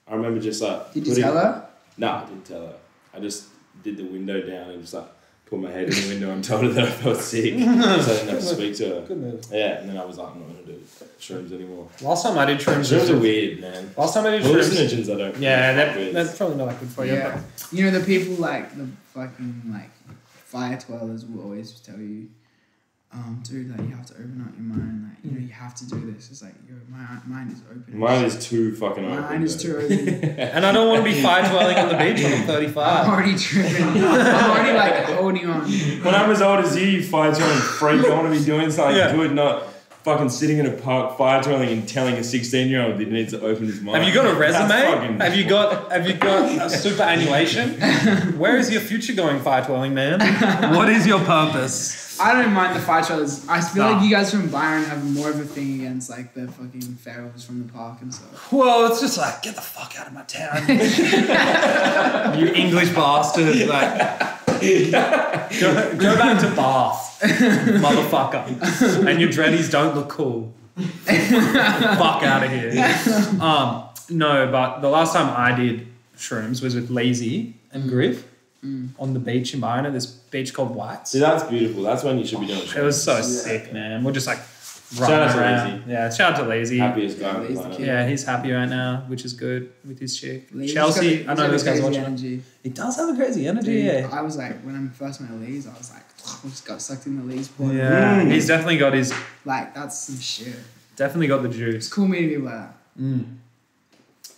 S2: I remember just like.
S3: Did you tell her?
S2: No, I didn't tell her. I just did the window down and just like put my head in the window and told her that I felt sick, so I didn't have to speak to her.
S1: Good move.
S2: Yeah, and then I was like, I'm not going to do shrooms anymore.
S1: Last time I did shrooms.
S2: Shrooms are weird, man.
S1: Last time I did shrooms.
S2: Hallucinogens, I don't.
S1: Yeah, that's probably not that good for you.
S3: Yeah. You know, the people like the fucking like fire twirlers will always tell you, dude, like you have to open up your mind. Like, you know, you have to do this. It's like your mind is open.
S2: Mine is too fucking open.
S3: Mine is too open.
S1: And I don't want to be fire twirling on the beach when I'm 35.
S3: I'm already tripping. I'm already like holding on.
S2: When I'm as old as you fire twirling freak, I want to be doing something good, not fucking sitting in a park fire twirling and telling a 16-year-old that he needs to open his mind.
S1: Have you got a resume?
S2: Fucking...
S1: Have you got a superannuation? Where is your future going, fire twirling man? What is your purpose?
S3: I don't mind the fire twirlers. I feel like you guys from Byron have more of a thing against like the fucking ferals from the park and stuff.
S1: Well, it's just like, get the fuck out of my town. You English bastard. Like, go back to Bath, motherfucker. And your dreadies don't look cool. Fuck out of here. No, but the last time I did shrooms was with Lazy and Griff on the beach in Byron at this beach called White's.
S2: See, that's beautiful. That's when you should be doing shrooms.
S1: It was so sick, man. We're just like
S2: Shout out to
S1: running
S2: Lazy.
S1: Yeah, shout out to Lazy.
S2: Happiest guy on the
S3: Lazy
S2: planet.
S3: kid.
S1: Yeah, he's happy right now, which is good with his chick.
S3: Lee's
S1: Chelsea, I know those guys watching.
S3: energy.
S1: He does have a crazy energy,
S3: Dude,
S1: yeah.
S3: I was like, when I first met Lee's, I was like, I just got sucked in the Lee's porn.
S1: Yeah, he's definitely got his,
S3: Like, that's some shit.
S1: definitely got the
S3: It's
S1: juice.
S3: cool meeting people like that.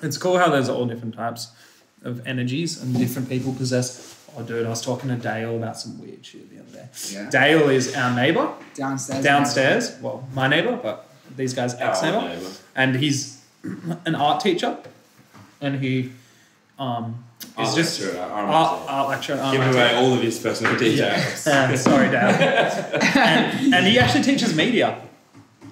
S1: It's cool how there's all different types of energies and different people possess. Oh, dude, I was talking to Dale about some weird shit the other day.
S3: Yeah.
S1: Dale is our neighbour
S3: Downstairs.
S1: Well, my neighbour, but these guys'
S2: Our
S1: ex-neighbour.
S2: neighbour.
S1: And he's an art teacher. And he is just art lecturer.
S2: Give away all of his personal details.
S1: Sorry, Dale. and he actually teaches media.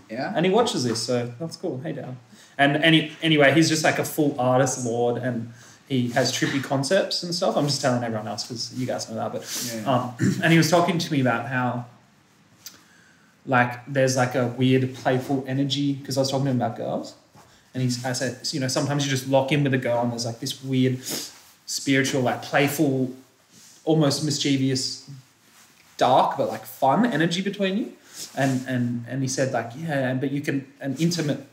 S3: Yeah.
S1: And he watches this, so that's cool. Hey, Dale. And anyway, he's just like a full artist lord, and he has trippy concepts and stuff. I'm just telling everyone else because you guys know that. But and he was talking to me about how like there's like a weird playful energy, because I was talking to him about girls, and I said, you know, sometimes you just lock in with a girl and there's like this weird spiritual, like playful, almost mischievous, dark but like fun energy between you. And he said like, yeah, but you can, an intimate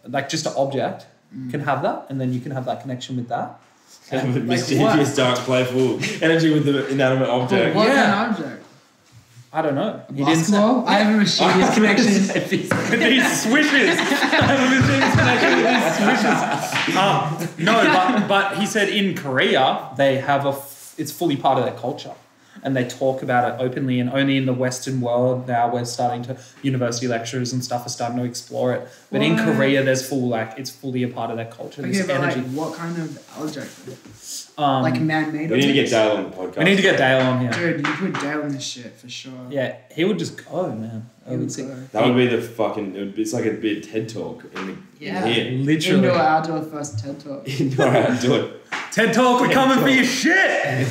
S1: like just an object can have that, and then you can have that connection with that.
S2: With mischievous, dark, playful energy with the inanimate object.
S3: What
S1: Yeah.
S3: kind of object?
S1: I don't know.
S3: A basketball? I have a mischievous connection.
S1: These swishes. I have a mischievous connection with these swishes. No, but he said in Korea they have it's fully part of their culture. And they talk about it openly, and only in the Western world now we're starting to, university lecturers and stuff are starting to explore it. But in Korea, there's it's fully a part of their culture.
S3: Okay,
S1: this
S3: but
S1: energy.
S3: like, what kind of object? Like man-made
S2: We need to get
S3: objects?
S2: Dale on the podcast.
S1: We need to get Dale on here.
S3: Dude, you put Dale in this shit for sure.
S1: Yeah, he would just go, man.
S3: He would go.
S2: That would be the fucking. It's like a big TED talk in here.
S1: Literally.
S3: Indoor outdoor first TED talk.
S2: Indoor outdoor.
S1: TED Talk, we're coming for your shit.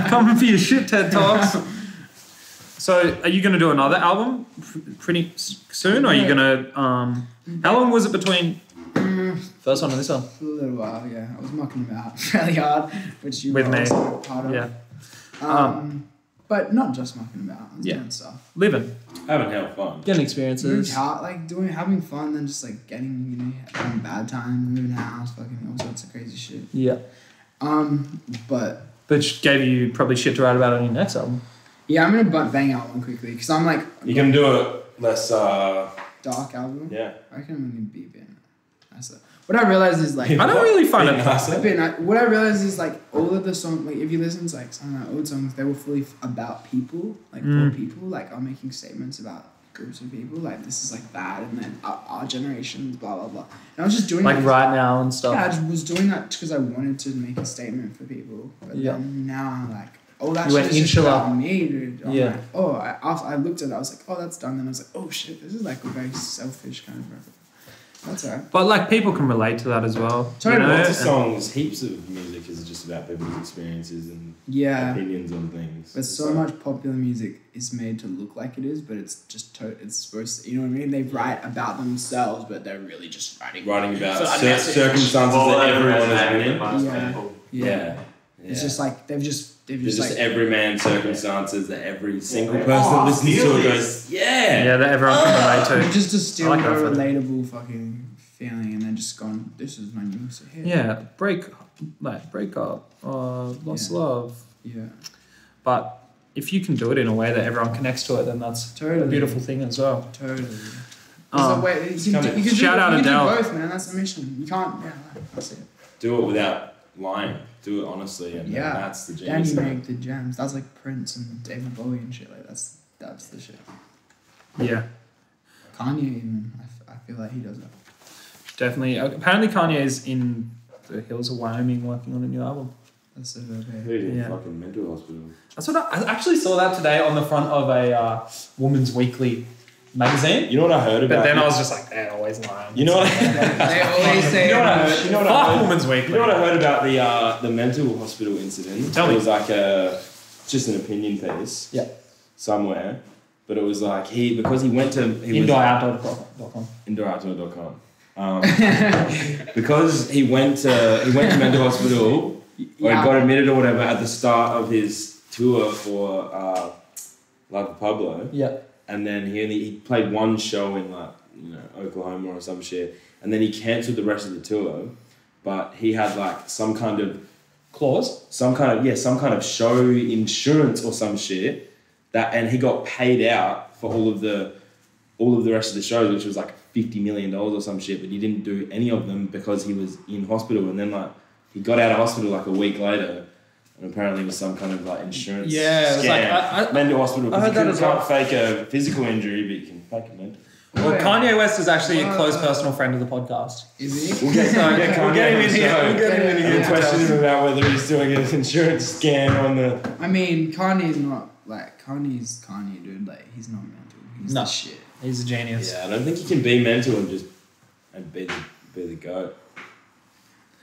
S1: Coming for your shit, TED Talks. So, are you going to do another album pretty soon? Or are you going to... how long was it between first one and this one?
S3: For a little while, yeah. I was mucking about fairly hard, which you
S1: With
S3: were
S1: me.
S3: also part of.
S1: Yeah.
S3: But not just mucking about. I was doing stuff.
S1: Living.
S2: Having hell fun.
S1: Getting experiences.
S3: Having fun, then just like getting, you know, having bad time, moving house, fucking all sorts of crazy shit.
S1: Yeah.
S3: But
S1: gave you probably shit to write about on your next album.
S3: yeah, I'm gonna bang out one quickly because I'm like
S2: You can do a less.
S3: dark album.
S2: Yeah.
S3: I reckon I'm gonna be a bit nicer. What I realized is like
S1: I don't really find it
S2: nicer.
S3: a bit. What I realized is like all of the songs, like if you listen to like some of my old songs, they were fully about people, like for people. Like I'm making statements about groups of people. Like this is like that, and then our generations, blah blah blah. And I was just doing
S1: like
S3: that,
S1: right now and stuff.
S3: yeah, I just was doing that because I wanted to make a statement for people. But then now I'm like, oh, that
S1: You
S3: shit
S1: went
S3: is just
S1: inshallah.
S3: about me, dude. I'm
S1: Yeah.
S3: like, oh, after I looked at it, I was like, oh, that's done. Then I was like, oh shit, this is like a very selfish kind of record. That's alright.
S1: But like people can relate to that as well.
S3: Totally.
S1: You know?
S2: Lots of songs, heaps of music is just about people's experiences and
S3: Yeah.
S2: opinions on things.
S3: But so much popular music is made to look like it is, but it's just it's supposed to, you know what I mean? They write about themselves, but they're really just writing
S2: about
S3: So
S2: circumstances
S4: Well,
S2: that everyone has
S4: maybe
S2: been in.
S4: most
S3: Yeah.
S4: people.
S3: Yeah. It's just like they've just they've
S2: There's
S3: just
S2: just
S3: like
S2: everyman circumstances that every single person
S4: Oh,
S2: listens to it
S4: feelings.
S2: goes, yeah.
S1: Yeah, that everyone can relate
S3: they've
S1: to.
S3: just distilled
S1: I like
S3: a
S1: that photo.
S3: relatable fucking feeling and then just gone, this is my new hit.
S1: Yeah, break up, lost love.
S3: Yeah.
S1: But if you can do it in a way that everyone connects to it, then that's a
S3: Totally.
S1: beautiful thing as well.
S3: Totally.
S1: Um,
S3: You can
S1: shout out
S3: do
S1: Adele.
S3: both, man. That's the mission. You can't. Yeah, that's it.
S2: Do it without lying. Do it honestly, and
S3: Yeah.
S2: that's the
S3: Then
S2: genius.
S3: you
S2: of it.
S3: make the gems. That's like Prince and David Bowie and shit. Like that's the shit.
S1: Yeah,
S3: Kanye even. I feel like he does it.
S1: definitely. Apparently, Kanye is in the hills of Wyoming working on a new album.
S3: That's so okay.
S2: Who's in
S1: Yeah.
S2: fucking mental hospital?
S1: That's what I actually saw that today on the front of a Woman's Weekly magazine.
S2: You know what I heard about?
S1: But then
S2: it?
S1: I was just like, they're always lying.
S2: You know what?
S3: They always say.
S2: You know what I heard? You know what I
S1: Fuck
S2: heard?
S1: Woman's Weekly.
S2: You know what I heard about the mental hospital incident?
S1: Tell me.
S2: It was like just an opinion piece.
S1: Yeah.
S2: Somewhere, but it was like because he went to
S1: Indooroutdoor.com.
S2: indooroutdoor.com. Because he went to mental hospital or he got admitted or whatever at the start of his tour for Live at Pablo.
S1: Yeah.
S2: And then he played one show in Oklahoma or some shit, and then he cancelled the rest of the tour, but he had like some kind of show insurance or some shit and he got paid out for all of the rest of the shows, which was like $50 million or some shit, but he didn't do any of them because he was in hospital, and then like he got out of hospital like a week later. And apparently it was some kind of like insurance
S1: Yeah, it was
S2: scam.
S1: like
S2: Mental hospital.
S1: I heard that as well.
S2: You can't fake a physical injury, but you can fake a mental.
S1: Well,
S3: Yeah.
S1: Kanye West is actually a close personal friend of the podcast.
S3: Is he?
S2: We'll get him in here.
S1: We'll get him in here.
S2: We'll question him about whether he's doing an insurance scam on the.
S3: I mean, Kanye's not like Kanye's Kanye, dude. Like he's not mental. He's
S1: No.
S3: the shit.
S1: He's a genius.
S2: Yeah, I don't think you can be mental and be the goat.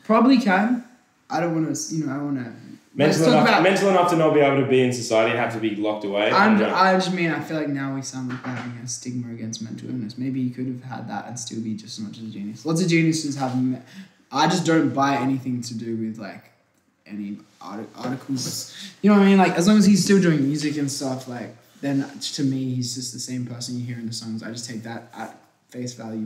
S3: Probably can. I don't want to. I want to.
S2: Mental enough to not be able to be in society and have to be locked away.
S3: I just mean I feel like now we sound like we're having a stigma against mental illness. Maybe you could have had that and still be just as much as a genius. Lots of geniuses have. I just don't buy anything to do with like any articles. You know what I mean? Like as long as he's still doing music and stuff, like then to me he's just the same person you hear in the songs. I just take that at face value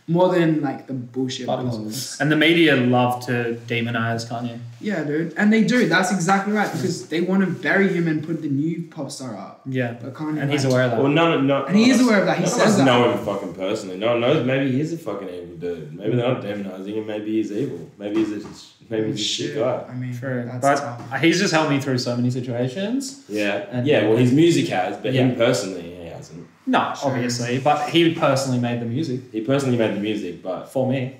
S3: more than like the bullshit blogs.
S1: And the media love to demonize Kanye.
S3: Yeah, dude. And they do. That's exactly right. Because they want to bury him and put the new pop star up.
S1: Yeah.
S3: But Kanye,
S1: And he's aware of that.
S2: Well,
S3: and he is aware of that. He
S2: none of
S3: says
S2: us
S3: that.
S2: know him fucking personally. No one knows. Maybe he's a fucking evil dude. Maybe they're not demonizing him. Maybe he's evil. Maybe he's a shit guy.
S3: I mean,
S1: True.
S3: that's
S1: But
S3: tough.
S1: he's just helped me through so many situations.
S2: Yeah.
S1: And-
S2: Well, his music has, but
S1: Yeah.
S2: him personally, he hasn't.
S1: No,
S3: Sure.
S1: obviously. But he personally made the music
S2: He personally made the music, but
S1: for me.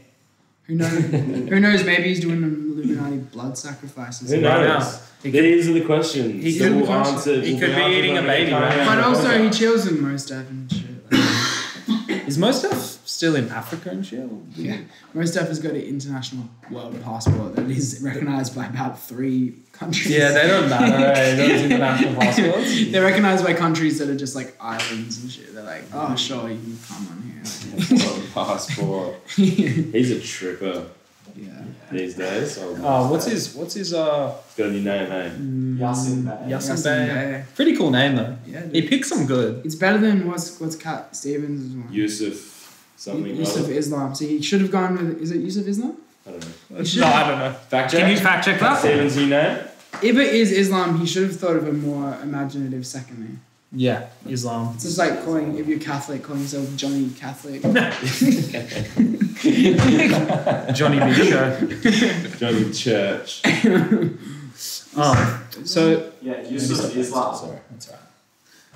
S3: Who knows? Who knows? Maybe he's doing Illuminati blood sacrifices.
S2: who
S1: Right
S2: knows?
S1: now, he
S2: These are the questions.
S1: he
S2: that
S3: could-
S2: will answer.
S1: he
S2: will
S1: could be
S2: answered
S1: eating
S2: by
S1: a
S2: the
S1: baby
S2: Kanye
S1: right now.
S3: But
S2: and
S3: also,
S2: Kanye.
S3: he chills in most stuff and shit.
S1: Is most stuff still in Africa and shit?
S3: Yeah. Most stuff has got an international world passport that is recognized by about 3 countries.
S1: Yeah, they don't matter, eh? Those international passports.
S3: They're recognized by countries that are just like islands and shit. They're like, oh, sure, you can come on
S2: Passport.
S3: here.
S2: He's a tripper
S3: Yeah.
S2: these days.
S1: What's his
S2: He's got a new name, hey?
S4: Yasin Bey.
S1: Yasin
S3: Yasin
S1: Bey.
S3: Bey.
S1: Pretty cool name though.
S3: Yeah, dude.
S1: He picks some good.
S3: It's better than what's Cat Stevens' one.
S2: Yusuf something.
S3: Yusuf
S2: other.
S3: Islam. So he should have gone with. Is it Yusuf Islam?
S2: I don't know.
S3: He should-
S1: No, I don't know.
S2: Fact check.
S1: Can you fact check that?
S2: Stevens' new name?
S3: If it is Islam, he should have thought of a more imaginative second name.
S1: Yeah, Islam.
S3: It's just like calling, if you're Catholic, calling yourself Johnny Catholic.
S1: Johnny B. Show.
S2: Johnny Church.
S1: So
S4: Yeah, Yusuf Islam.
S2: Sorry.
S1: that's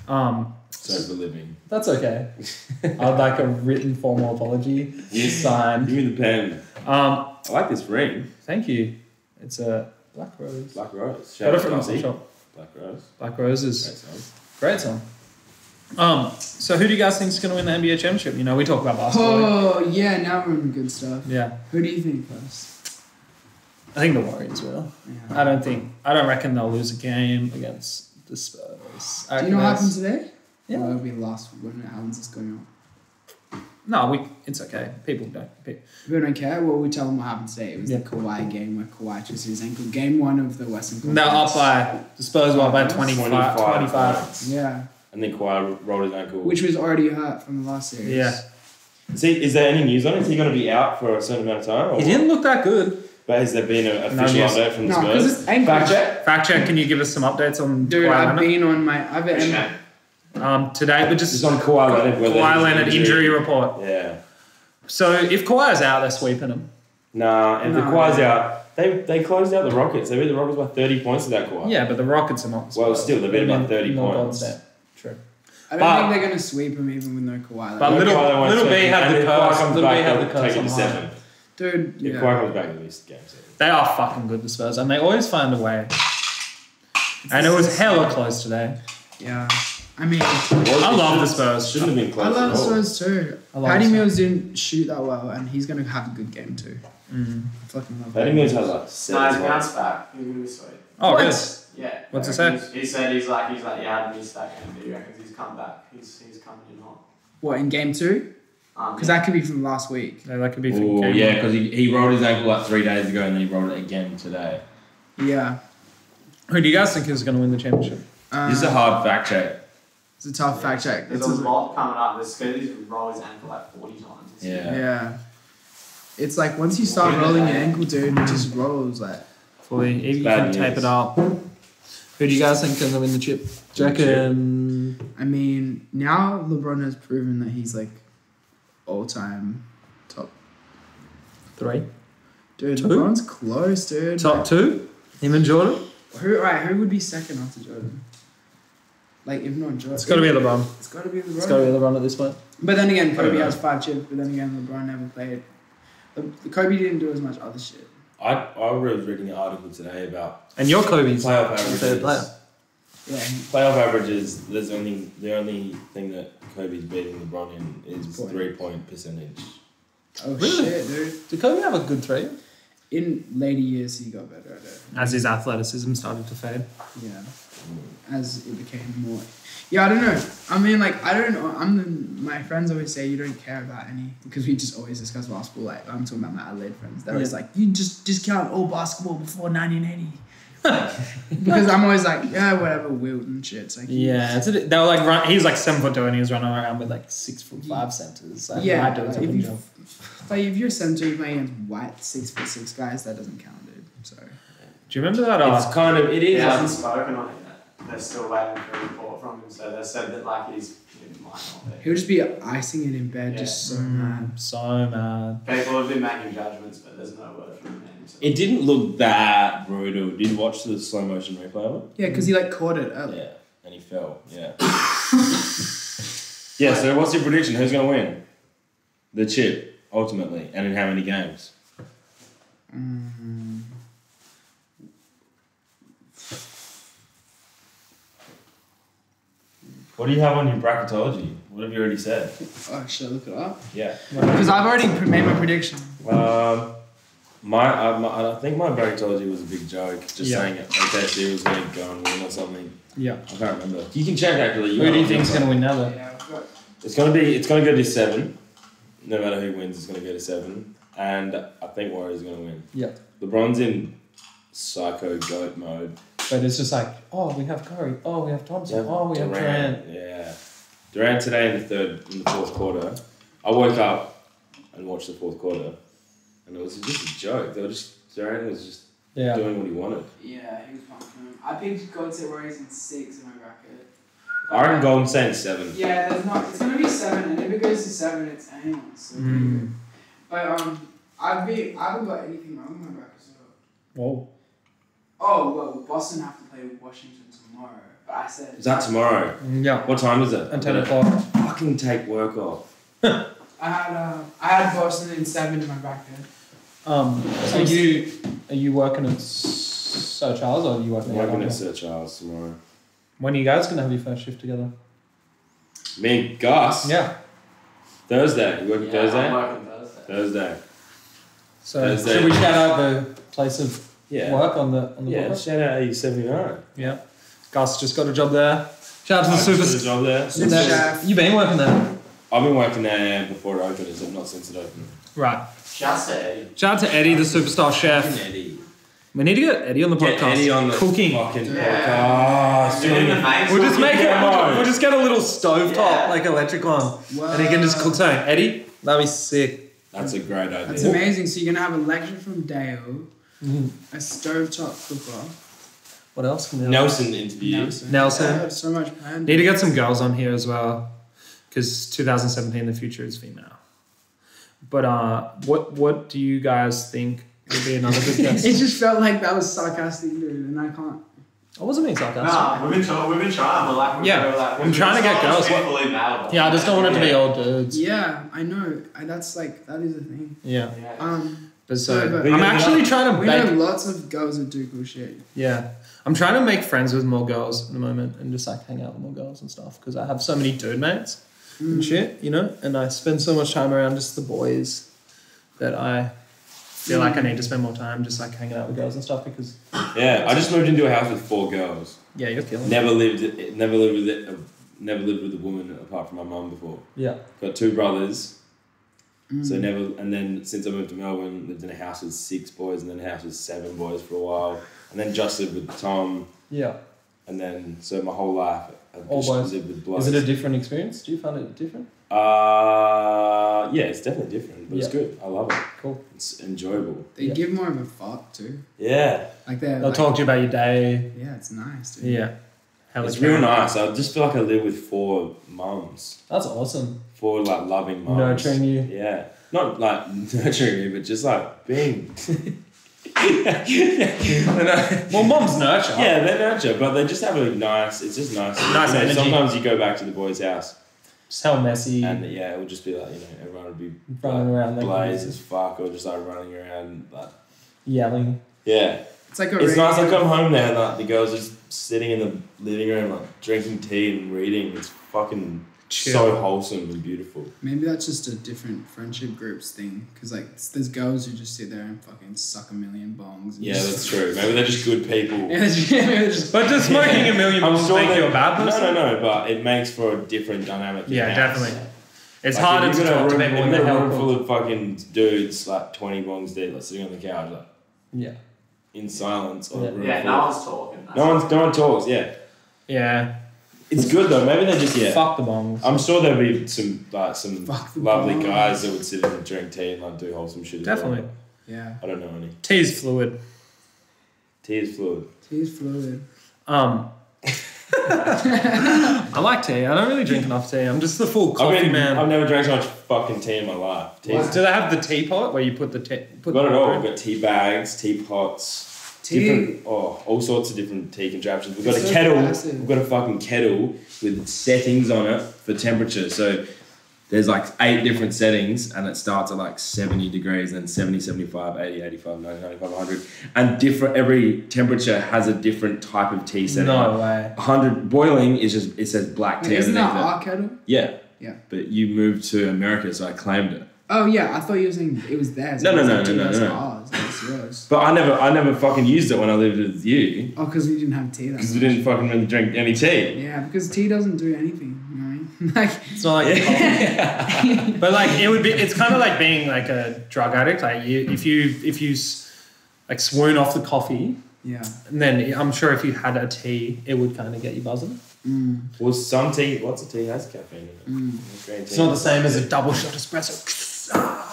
S1: right.
S2: Sorry for living.
S1: That's okay. I'd like a written formal apology. Signed.
S2: Give me the pen. I like this ring.
S1: Thank you. It's a black rose.
S2: Black Rose.
S1: Got it
S2: Shout
S1: from
S2: out
S1: the
S2: Kelsey.
S1: shop.
S2: Black Rose.
S1: Black roses.
S2: Great song.
S1: Great song. So who do you guys think is going to win the NBA championship? You know, we talk about basketball.
S3: Oh, yeah, now we're in good stuff.
S1: Yeah,
S3: Who do you think first?
S1: I think the Warriors will.
S3: Yeah.
S1: I don't reckon they'll lose a game against the Spurs.
S3: Do you know what happened today?
S1: Yeah.
S3: Well, it'll be the last when it happens, it's going on.
S1: No, it's okay. People don't.
S3: We don't care. Well, we tell them what happened today. It was the Kawhi game where Kawhi twisted his ankle. Game 1 of the Western Conference.
S1: They're up by Spurs were up by 25.
S2: points.
S3: Yeah.
S2: And then Kawhi rolled his ankle.
S3: Which was already hurt from the last series.
S1: Yeah.
S2: Is there any news on it? Is he going to be out for a certain amount of time? Or
S1: He didn't look that good.
S2: But has there been an official update from the
S3: No, because
S2: Spurs?
S3: it's ankle.
S1: Fact check. Can you give us some updates on
S3: Dude,
S1: Kawhi
S3: I've
S1: Leonard?
S3: been on my...
S1: Today, but just
S2: It's on Kawhi Leonard.
S1: Kawhi Leonard injury report.
S2: Yeah.
S1: So if Kawhi's out, they're sweeping him.
S2: Nah, if the
S3: No.
S2: Kawhi's out, they closed out the Rockets. They beat the Rockets by 30 points without Kawhi.
S1: Yeah, but the Rockets are not.
S2: Well, still, they beat him by 30
S1: not
S2: points.
S1: Golden State. True.
S3: I don't
S1: But-
S3: think they're going to sweep him even with no Kawhi.
S1: But
S3: Like,
S1: little
S2: Kawhi won't
S1: B
S2: take
S1: had
S2: it.
S1: the
S2: And if Kawhi
S1: curse.
S2: comes
S1: Little B
S2: back,
S1: had the
S2: they'll take
S1: curse
S2: it
S1: on
S2: to
S1: high.
S2: 7.
S3: dude,
S2: If
S3: yeah.
S2: Kawhi comes back, at least game 7.
S1: They are fucking good, the Spurs, and they always find a way. And it was hella close today.
S3: Yeah. I mean,
S1: I love the Spurs.
S2: Shouldn't have been close.
S3: I love the
S2: at all.
S3: Spurs too.
S1: I love
S3: Patty
S1: the
S3: Mills didn't shoot that well, and he's going to have a good game too.
S1: Mm.
S3: I fucking love
S2: Patty Mills has like 7
S4: No, he's
S2: points.
S4: bounced back. He's gonna be sweet.
S1: Oh,
S3: What?
S1: good.
S4: Yeah.
S1: What's it say?
S4: He said he's like yeah, I missed that game, but he reckons he's come back. He's coming in hot.
S3: What, in game 2? Because that could be from last week.
S1: Yeah, that could be for
S2: Oh,
S1: game
S2: yeah,
S1: one.
S2: because he rolled his ankle like 3 days ago and then he rolled it again today.
S3: Yeah.
S1: Who do you guys think is going to win the championship?
S2: This is a hard fact check.
S3: It's a tough fact check.
S4: There's
S3: It's
S4: a lot coming up. There's Scooty's rolled his ankle like 40 times. this year.
S2: Yeah.
S3: Yeah. It's like once you start rolling your ankle, dude, it just rolls like.
S1: Fully. If you
S2: bad
S1: can tape
S2: news.
S1: it up. Who do you guys think is going to win the chip? Do you reckon?
S3: I mean, now LeBron has proven that he's like all-time top.
S1: 3.
S3: Dude,
S1: 2?
S3: LeBron's close, dude.
S1: Top 2? Him and Jordan?
S3: Who would be second after Jordan? Like, if not Jordan.
S1: It's got to be LeBron.
S3: It's got to be LeBron.
S1: It's got to be LeBron at this point.
S3: But then again, Kobe
S2: know.
S3: has 5 chips, but then again, LeBron never played. Kobe didn't do as much other shit.
S2: I was reading an article today about
S1: And your Kobe's
S2: playoff
S1: your
S2: averages.
S1: third player.
S3: Yeah.
S2: Playoff averages, the only thing that Kobe's beating LeBron in is
S3: Point.
S2: 3-point percentage.
S3: Oh,
S1: Really?
S3: shit, dude.
S1: Did Kobe have a good 3?
S3: In later years, he got better at it.
S1: As his athleticism started to fade.
S3: Yeah. As it became more. Yeah, I don't know. I mean, like, I don't know. My friends always say you don't care about any, because we just always discuss basketball. Like, I'm talking about my Adelaide friends. They're always like, you just discount all basketball before 1980. Because I'm always like, yeah, whatever, Wilt and shit. It's like,
S1: Yeah, they were like he's like 7'2" and he was running around with like 6'5" centers. Like,
S3: yeah,
S1: I do
S3: like, if you're a center, you're playing against white 6'6" guys, that doesn't count, dude. So.
S1: Do you remember that?
S2: It's kind of, it
S4: He
S2: is.
S4: hasn't spoken on it yet. They're still waiting for a report from him, so they said that like he might not be.
S3: He'll just be icing it in bed,
S4: Yeah.
S3: just so mad.
S1: So mad.
S4: People have been making judgments, but there's no word from him. So.
S2: It didn't look that brutal. Did you watch the slow motion replay of it?
S3: Yeah, because he like caught it early.
S2: Yeah, and he fell. Yeah. Yeah. So what's your prediction? Who's gonna win the chip ultimately, and in how many games? What do you have on your bracketology? What have you already said?
S3: Oh, should I look it up?
S2: Yeah.
S3: Because I've already made my prediction.
S2: I think my bracketology was a big joke. Just saying it. OKC was going to go and win or something.
S1: Yeah.
S2: I can't remember. You can check actually.
S1: Who do you think's going to win now though?
S3: Yeah, I've got.
S2: It's going to go to 7. No matter who wins, it's going to go to 7. And I think Warriors are going to win.
S1: Yeah.
S2: LeBron's in psycho goat mode.
S1: But it's just like, oh, we have Curry. Oh, we have Thompson. Oh, we have Durant.
S2: Yeah. Durant today in the fourth quarter. I woke up and watched the fourth quarter. And it was just a joke. Durant was just doing what he wanted.
S3: Yeah, he was pumping him. I picked Golden State Warriors in 6 in my bracket.
S2: I reckon Golden State 7.
S3: Yeah, there's not. It's gonna be 7, and if it goes to 7, it's anyone's. So pretty good. But I haven't got anything wrong with my bracket. So.
S1: Whoa.
S3: Oh well, Boston have to play Washington tomorrow. But I said.
S2: Is that tomorrow?
S1: Yeah.
S2: What time is it?
S1: And 10 o'clock.
S2: Fucking take work off.
S3: I had Boston in 7 in my bracket.
S1: Are you working at Sir Charles or are you working
S2: I'm working
S1: at
S2: at Sir Charles tomorrow.
S1: When are you guys going to have your first shift together?
S2: Me and Gus?
S1: Yeah.
S2: Thursday. You working Thursday?
S4: I'm working Thursday.
S2: Thursday.
S1: So
S2: Thursday.
S1: should we shout out the place of
S2: Yeah.
S1: work on the
S2: Yeah,
S1: podcast?
S2: shout out E79.
S1: Yeah. Gus just got a job there. Shout out to the
S2: Job there.
S1: You been working there?
S2: I've been working there before it opened, is it not since it opened?
S1: Right.
S4: Shout to Eddie.
S1: Shout out to Eddie, the superstar chef.
S2: Eddie.
S1: We need to get Eddie on the podcast.
S2: Get Eddie on the
S1: cooking.
S2: fucking
S4: Yeah.
S2: podcast.
S4: Doing the mates.
S1: We'll just make it.
S2: Yeah.
S1: We'll just get a little stovetop,
S4: Yeah.
S1: like electric one,
S3: Wow.
S1: and he can just cook something. Eddie, that'd be sick.
S2: That's a great idea.
S3: That's amazing. So you're gonna have a lecture from Dale, a stovetop cooker.
S1: What else can we have?
S2: Nelson interview.
S1: Nelson.
S3: Yeah, so much planned.
S1: Need to get some girls on here as well, because 2017, the future is female. But what do you guys think would be another good guest?
S3: It just felt like that was sarcastic, dude, and I can't.
S1: I wasn't being sarcastic.
S4: Nah, we've been trying. We're like,
S1: I'm trying to get girls. Yeah, I just don't want it to be old dudes.
S3: Yeah, I know. That is a thing.
S1: Yeah. But
S3: But
S1: I'm actually trying to
S3: we know
S1: make.
S3: lots of girls that do cool shit.
S1: Yeah. I'm trying to make friends with more girls at the moment and just like hang out with more girls and stuff because I have so many dude mates and shit, you know, and I spend so much time around just the boys that I feel like I need to spend more time just like hanging out with girls and stuff because
S2: Yeah, I just moved into a house with 4 girls.
S1: yeah, you're killing it.
S2: Never lived with a woman apart from my mum before.
S1: Yeah.
S2: Got 2 brothers. So never, and then since I moved to Melbourne, lived in a house with 6 boys and then a house with 7 boys for a while, and then just lived with Tom,
S1: Yeah.
S2: and then so my whole life I've
S1: All
S2: just
S1: boys.
S2: lived with blokes.
S1: Is it a different experience? Do you find it different?
S2: Yeah, it's definitely different, but it's
S1: Yeah.
S2: good. I love it.
S1: Cool.
S2: It's enjoyable.
S3: They give more of a fuck too.
S2: Yeah,
S3: Like they're.
S1: They'll
S3: like,
S1: talk to you about your day.
S3: Yeah, it's nice, dude.
S1: Yeah. Hell,
S2: it's real nice. I just feel like I live with 4 mums,
S1: That's awesome.
S2: 4 like loving mums,
S1: Nurturing you.
S2: Yeah, not like nurturing me, but just like being.
S1: Well, moms nurture.
S2: Yeah, they nurture, but they just have a nice. It's just nice.
S1: Nice energy.
S2: Sometimes you go back to the boys' house,
S1: Just how messy.
S2: and yeah, it would just be like everyone would be
S1: Running around like
S2: blaze
S1: crazy.
S2: as fuck, or just like running around like
S1: yelling.
S2: yeah.
S3: It's like a.
S2: It's nice. I
S3: regular-
S2: come home there and like the girls just sitting in the living room like drinking tea and reading. It's fucking
S1: Chill.
S2: so wholesome and beautiful.
S3: Maybe that's just a different friendship groups thing. Because, like, there's girls who just sit there and fucking suck a million bongs. And
S2: Yeah,
S3: just-
S2: that's true. Maybe they're just good people.
S3: Yeah, they're just-
S1: But does smoking a million bongs make
S2: they-
S1: you a bad person?
S2: No, but it makes for a different dynamic. in
S1: Yeah,
S2: the house.
S1: definitely. It's
S2: Like,
S1: harder
S2: if
S1: to
S2: you've got a
S1: talk to
S2: room-
S1: people
S2: if
S1: when
S2: you've
S1: they're
S2: got a room
S1: helpful.
S2: full of fucking dudes, like 20 bongs dead, like sitting on the couch, like
S1: Yeah.
S2: in silence. Or
S1: Yeah.
S2: a room
S4: Yeah,
S2: full
S4: no
S2: of-
S4: one's talking.
S2: No one talks. Yeah,
S1: Yeah.
S2: it's good though. Maybe they just
S1: Fuck the bongs.
S2: I'm sure there'll be some
S3: Fuck the
S2: lovely
S3: bongs.
S2: guys that would sit and drink tea and like do wholesome shit. as well.
S1: Definitely.
S3: Yeah.
S2: I don't know any.
S1: Tea is fluid.
S2: Tea is fluid.
S3: Tea's fluid.
S1: I like tea. I don't really drink enough tea. I'm just the full coffee man.
S2: I've never drank so much fucking tea in my life. Tea's
S1: Do they have the teapot where you put the tea?
S2: We've got it all. We've got tea bags, teapots,
S3: Tea.
S2: all sorts of different tea contraptions. We've got
S3: It's
S2: a
S3: so
S2: kettle.
S3: massive.
S2: We've got a fucking kettle with settings on it for temperature. So there's like 8 different settings, and it starts at like 70 degrees, then 70, 75, 80, 85, 90, 95, 100. And every temperature has a different type of tea setting.
S1: No way.
S2: 100 boiling is just, it says black tea
S3: Wait, isn't that
S2: underneath it.
S3: our kettle?
S2: Yeah.
S3: Yeah.
S2: But you moved to America, so I claimed it.
S3: Oh, yeah. I thought you were saying it was theirs.
S2: No,
S3: I was
S2: no,
S3: like,
S2: no,
S3: dude,
S2: no,
S3: that's
S2: no.
S3: ours. That's yours.
S2: But I never fucking used it when I lived with you.
S3: Oh, because we didn't have tea that
S2: Because
S3: much.
S2: we didn't fucking really drink any tea.
S3: Yeah, because tea doesn't do anything. You know what I mean? Like,
S1: It's not like coffee. But like it would be. It's kind of like being like a drug addict. Like if you like swoon off the coffee,
S3: yeah.
S1: and then I'm sure if you had a tea, it would kind of get you buzzing.
S2: Well, some tea, lots of tea has caffeine in it. Green tea.
S1: It's not the same as a double shot espresso.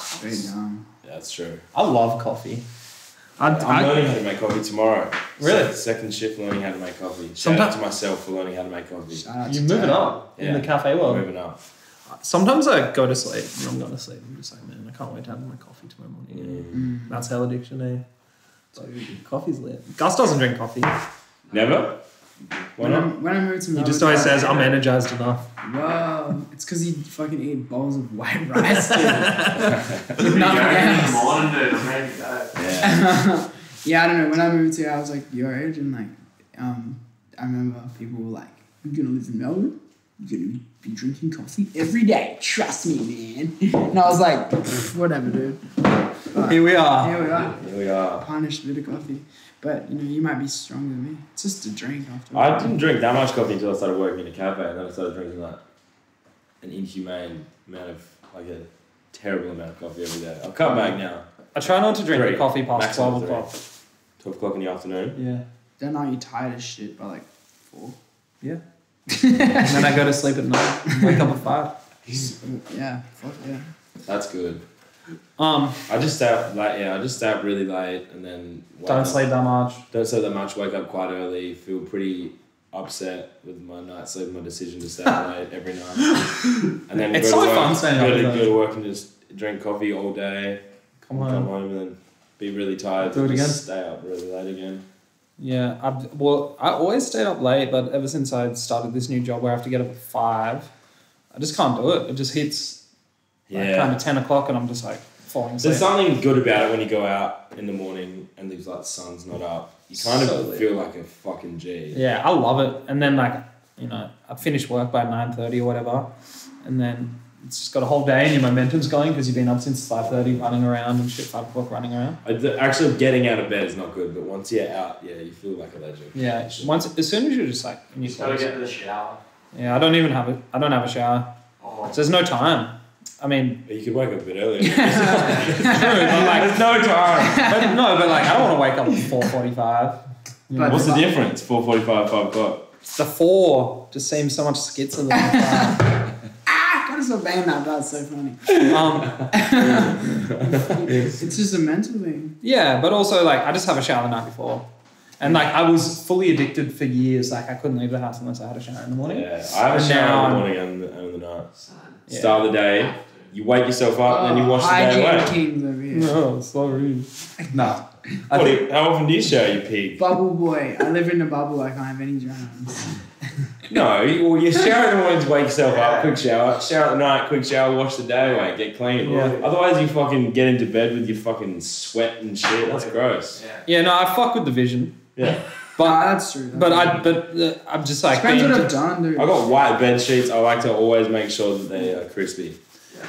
S3: Straight down.
S2: Yeah, that's true.
S1: I love coffee.
S2: I'm learning how to make coffee tomorrow.
S1: Really?
S2: Second shift learning how to make coffee. Shout out to myself for learning how to make coffee.
S3: Shout out
S1: You're
S3: to
S1: moving
S3: Dad.
S1: up in
S2: Yeah.
S1: the cafe world.
S2: Moving up.
S1: Sometimes I go to sleep and I'm going to sleep. I'm just like, man, I can't wait to have my coffee tomorrow morning. That's hell addiction, eh? So, coffee's lit. Gus doesn't drink coffee.
S2: Never? Why not?
S3: When I moved to
S1: He
S3: Melbourne,
S1: just always says, I'm energized enough.
S3: whoa, it's because you fucking eat bowls of white rice, dude. With
S4: In
S3: nothing
S4: the
S3: else.
S4: morning, dude. I'm ready to go.
S2: Yeah.
S3: Yeah, I don't know. When I moved here, I was like your age, and like, I remember people were like, "You're gonna live in Melbourne. You're gonna be drinking coffee every day. Trust me, man." And I was like, "Whatever, dude." But
S1: Here we are.
S3: here we are.
S2: Here we are.
S3: Punished bit of coffee, but you know you might be stronger than me. It's just a drink after.
S2: I didn't drink that much coffee until I started working in a cafe, and then I started drinking like an inhumane amount of, like a terrible amount of coffee every day. I'll cut back now.
S1: I try not to drink
S2: 3,
S1: the coffee past
S2: maximum
S1: 12 o'clock.
S2: 12 o'clock in the afternoon.
S1: Yeah.
S3: Then aren't you tired as shit by like 4?
S1: Yeah. And then I go to sleep at night. Wake up at 5.
S3: Yeah, fuck yeah.
S2: That's good.
S1: I
S2: I just stay up late. Yeah, I just stay up really late and then
S1: don't sleep that much.
S2: Don't sleep that much. Wake up quite early. Feel pretty upset with my night's sleep, my decision to stay up late every night. And then
S1: It's
S2: go
S1: so
S2: to work,
S1: fun staying up
S2: go
S1: late.
S2: to work and just drink coffee all day.
S1: Come
S2: Come home and then be really tired.
S1: Do it
S2: and just
S1: again.
S2: Stay up really late again.
S1: Yeah, I always stayed up late, but ever since I started this new job where I have to get up at 5, I just can't do it. It just hits kind of 10 o'clock and I'm just like falling asleep.
S2: There's something good about it when you go out in the morning and the sun's not up. You kind of feel like a fucking G.
S1: Yeah, I love it. And then I finish work by 9:30 or whatever, and then it's just got a whole day and your momentum's going because you've been up since 5:30 running around and shit, 5 o'clock running around.
S2: Actually, getting out of bed is not good, but once you're out, you feel like a legend.
S1: Yeah, as soon as you're just like in your
S4: Just gotta
S1: clothes.
S4: get to the shower.
S1: Yeah, I don't have a shower.
S4: Oh.
S1: So there's no time. I mean,
S2: But you could wake up a bit earlier.
S1: true, but like
S2: There's no time.
S1: but like I don't want to wake up at 4:45.
S3: But
S2: What's the difference? 4:45, 5 o'clock.
S1: The 4 just seems so much schizo than the 5.
S3: Gotta stop banging that, that's so funny. It's just a mental thing.
S1: Yeah, but also like I just have a shower the night before. And like I was fully addicted for years. Like I couldn't leave the house unless I had a shower in the morning.
S2: Yeah, I have a
S1: And
S2: shower
S1: now
S2: in the morning and in the night.
S4: Son.
S1: Yeah.
S2: Start of the day, you wake yourself up and then you wash the day
S3: Hygiene
S2: away.
S3: kings over here.
S1: No, sorry. Nah.
S2: How often do you shower, you pig?
S3: Bubble boy. I live in a bubble, I can't have any germs.
S2: No, you shower in the morning to wake yourself up, quick shower. Shower at the night, quick shower, wash the day away, get clean.
S1: Yeah.
S2: Otherwise you fucking get into bed with your fucking sweat and shit. That's gross.
S4: Yeah.
S1: Yeah, no, I fuck with the vision.
S2: Yeah.
S1: But
S3: That's true.
S1: I'm just like
S3: Depends
S1: being
S3: what I've done, dude.
S2: I got white bed sheets. I like to always make sure that they are crispy.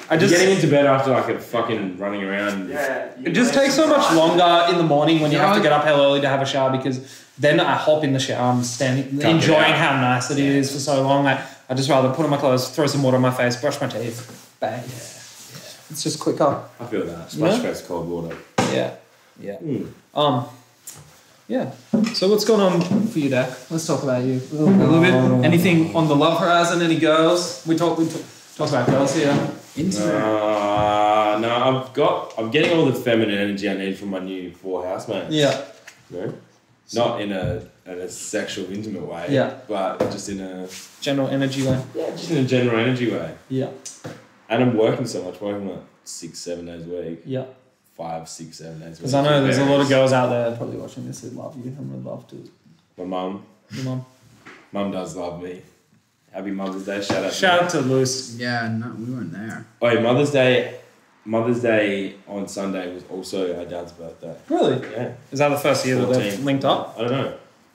S1: I just
S2: Getting into bed after like a fucking running around.
S4: Yeah.
S1: it just takes so much longer in the morning when you have to get up hell early to have a shower because then I hop in the shower, I'm standing
S2: Can't
S1: enjoying
S2: get out.
S1: how nice it is for so long. Like I just rather put on my clothes, throw some water on my face, brush my teeth, bang. Yeah. It's just quicker.
S2: I feel that. Splash
S1: Yeah.
S2: face cold water.
S1: Yeah. Yeah.
S2: Mm.
S1: Yeah. So what's going on for you, Dak? Let's talk about you a little bit. Anything on the love horizon? Any girls? We talk about girls here.
S3: Instagram.
S2: No, I'm getting all the feminine energy I need from my new 4 housemates.
S1: Yeah.
S2: No? Not in a sexual, intimate way.
S1: Yeah.
S2: But just in a
S1: General energy way.
S2: just in a general energy way.
S1: Yeah.
S2: And I'm working so much, working like 6-7 days a week.
S1: Yeah.
S2: 5, 6, 7 days a week.
S1: Because I know there's a lot of girls out there probably watching this who love you and would love to.
S2: My mum.
S1: Your mum.
S2: Mum does love me. Happy Mother's Day. Shout out.
S1: Shout out to Luce.
S3: Yeah, no, we weren't there.
S2: Oh, yeah, Mother's Day on Sunday was also our dad's birthday.
S1: Really?
S2: Yeah.
S1: Is that the first year that they've
S2: 14.
S1: linked up?
S2: I don't know.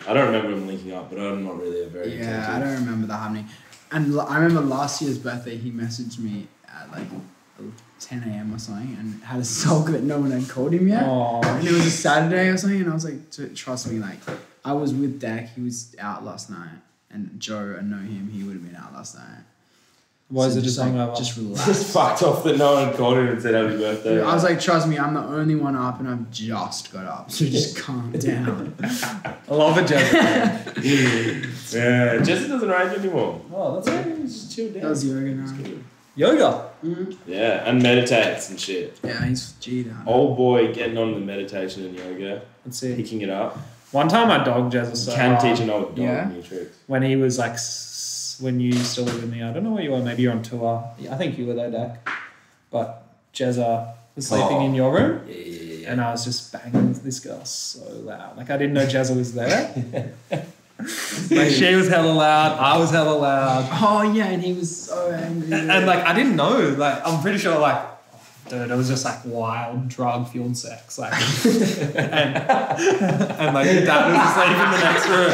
S2: I don't remember them linking up, but I'm not really a very
S3: Yeah, I
S2: attentive.
S3: don't remember that happening. And I remember last year's birthday, he messaged me at like 10 a.m. or something and had a sulk that no one had called him yet.
S1: Oh,
S3: And it was a Saturday or something, and I was like, trust me, like, I was with Dak, he was out last night, and Joe, I know him, he would have been out last night.
S1: why is it just
S3: like,
S1: hungover?
S3: just
S2: Just
S3: relax.
S2: fucked off that no one had called him and said happy birthday.
S3: I was like, trust me, I'm the only one up, and I've just got up, so just calm down.
S1: I love it, Jessica.
S2: yeah, Jesse doesn't rage anymore.
S1: Oh, that's it.
S2: He's just chilled
S3: That
S2: down.
S3: was yoga now.
S1: Yoga.
S2: Yeah, and meditates and shit.
S3: Yeah, he's G'd out.
S2: Old boy getting on the meditation and yoga,
S1: Let's see.
S2: picking it up.
S1: One time I dogged Jezza so
S2: Can
S1: hard
S2: teach an old dog
S3: Yeah.
S2: new tricks.
S1: when he was like, when you still live with me. I don't know where you were. Maybe you're on tour. I think you were there, Dak. But Jezza was sleeping in your room.
S2: Yeah.
S1: And I was just banging this girl so loud. Like, I didn't know Jezza was there. Like, she was hella loud. I was hella loud.
S3: Oh, yeah, and he was so angry.
S1: And like, I didn't know. Like, I'm pretty sure, like, dude, it was just like wild drug-fueled sex. Like, and like, your dad was asleep in the next room.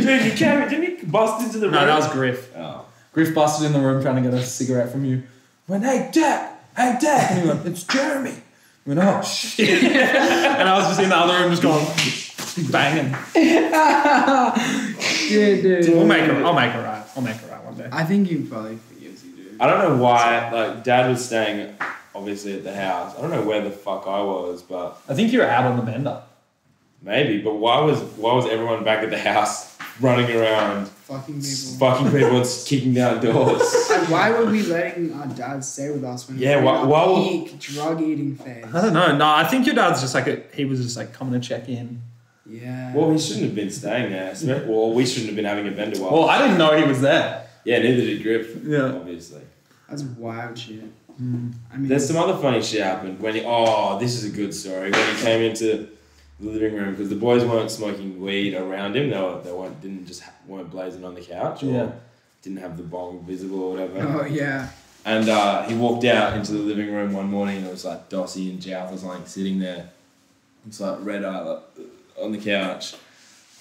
S2: Dude, didn't you bust into the room?
S1: No, that was Griff.
S2: Oh.
S1: Griff busted in the room trying to get a cigarette from you. Went, hey, Dak. And he went, it's Jeremy. I went, oh, shit. And I was just in the other room just going, banging.
S3: Yeah, dude.
S1: I'll make her right one day.
S3: I think he probably forgives you, dude.
S2: I don't know why. Like, Dad was staying obviously at the house. I don't know where the fuck I was, but
S1: I think you're out on the bender.
S2: maybe. But why was everyone back at the house running around,
S3: Fucking people.
S2: fucking people, and kicking down doors?
S3: And why were we letting our dad stay with us when
S2: Yeah,
S3: we were in
S2: why
S3: our
S2: would-
S3: peak drug eating phase?
S1: I don't know. No, I think your dad's just like he was just like coming to check in.
S3: Yeah.
S2: Well, he shouldn't have been staying there. Well, we shouldn't have been having a bender while.
S1: Well, I didn't know he was there.
S2: Yeah, neither did Griff.
S1: Yeah.
S2: Obviously.
S3: That's wild shit. I mean,
S2: There's some other funny shit happened when he. Oh, this is a good story. When he came into the living room because the boys weren't smoking weed around him. They weren't blazing on the couch or
S1: Yeah.
S2: didn't have the bong visible or whatever.
S3: Oh yeah.
S2: And he walked out into the living room one morning and it was like Dossie and Jouth was like sitting there. It's like red eye like, on the couch.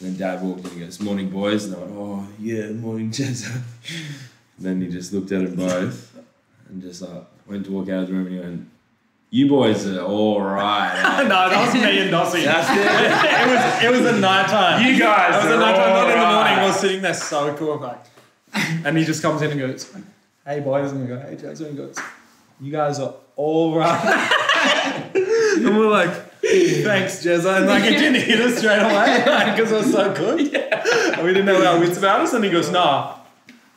S2: And then Dad walked in and goes, "Morning, boys." And they went, "Oh yeah, morning, Jezza." And then he just looked at them both and just like went to walk out of the room and he went, "You boys are all right."
S1: No, that was me and Dossie.
S2: That's it.
S1: It was a night time.
S2: You guys
S1: It was
S2: are
S1: a night time,
S2: all
S1: not in the morning.
S2: right.
S1: We're sitting there so cool, like, and he just comes in and goes, "Hey boys," and we go, "Hey Jezza," and he goes, "You guys are all right." And we're like, "Thanks, Jezza," and like it didn't hit us straight away because it was so good. Yeah. And we didn't know our wits about us, and he goes, "Nah,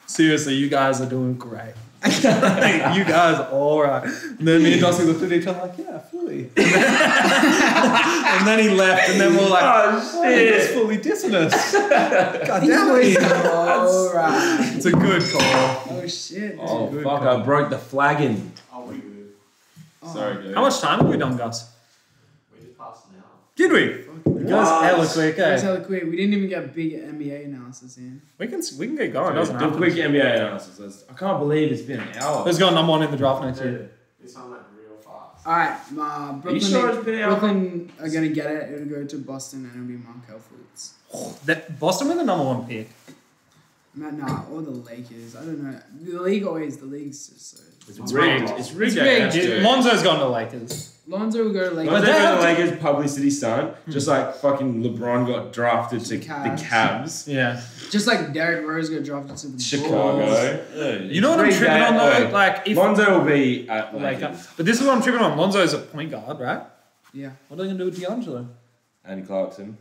S1: seriously, you guys are doing great." You guys are all right. And then me and Dossie looked at each other like, "Yeah, fully." And then he left, and then we're like,
S2: Oh shit.
S1: He's fully dissing us. God damn it.
S3: Alright.
S1: It's a good call.
S3: Oh shit.
S2: Oh
S1: good
S2: fuck!
S1: call.
S2: I broke the flagon.
S4: Oh, we good.
S2: Sorry, dude.
S1: How much time have we done, Gus?
S4: We just passed an hour.
S1: Did we? You guys hella quick,
S3: That's
S1: eh?
S3: hella quick. We didn't even get big NBA analysis in.
S1: We can get going. It doesn't
S2: Do a
S1: have
S2: quick
S1: to.
S2: NBA analysis. I can't believe it's been an hour.
S1: Let's go number one in the draft next year.
S4: This sounds like real fast.
S3: Alright, Brooklyn,
S2: sure it's been out?
S3: Brooklyn are gonna get it. It'll go to Boston and it'll be Markel Fultz.
S1: Boston with the number one pick.
S3: Nah, or the Lakers. I don't know. The league's just so.
S2: It's rigged. It's rigged.
S3: It's rigged.
S1: Lonzo's gone to Lakers.
S3: Lonzo will go to Lakers.
S2: But
S1: they have
S2: the
S1: to-
S2: Lakers publicity stunt, just like fucking LeBron got drafted to the Cavs,
S1: Yeah.
S3: Just like Derrick Rose got drafted to the Bulls.
S2: Chicago.
S1: You know what I'm tripping on though? Like if
S2: Lonzo will be at
S1: like,
S2: Lakers.
S1: but this is what I'm tripping on. Lonzo's a point guard, right?
S3: Yeah.
S1: What are they gonna do with D'Angelo?
S2: And Clarkson.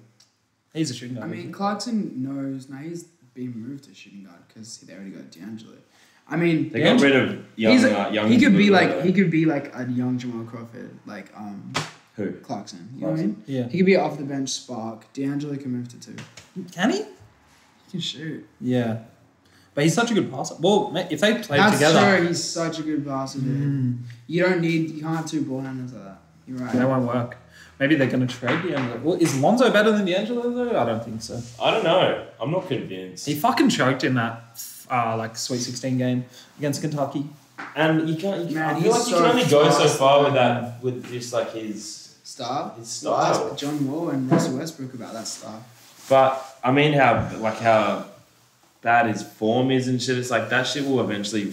S1: He's a shooting guard.
S3: I mean, Clarkson knows. Now he's being moved to shooting guard because they already got D'Angelo. I mean,
S2: They got rid of young.
S3: he could be like a young Jamal Crawford, like
S2: Who?
S3: Clarkson. You know what I mean?
S1: yeah.
S3: He could be an off the bench spark. D'Angelo can move to 2.
S1: Can he?
S3: He can shoot.
S1: Yeah. But he's such a good passer. Well, mate, if they played
S3: That's
S1: together,
S3: true. He's such a good passer, dude. You can't have 2 ball handlers like that. You're right.
S1: they won't work. Maybe they're going to trade D'Angelo. Well, is Lonzo better than D'Angelo though? I don't think so.
S2: I don't know. I'm not convinced.
S1: He fucking choked in that like Sweet 16 game against Kentucky.
S2: And you can't.
S3: Man,
S2: I feel like
S3: he's
S2: you can
S3: so
S2: only go so
S3: fast,
S2: far with
S3: man.
S2: that, with just like his
S3: Style.
S2: style.
S3: Ask John Wall and Russell Westbrook about that stuff.
S2: But I mean, how bad his form is and shit. It's like that shit will eventually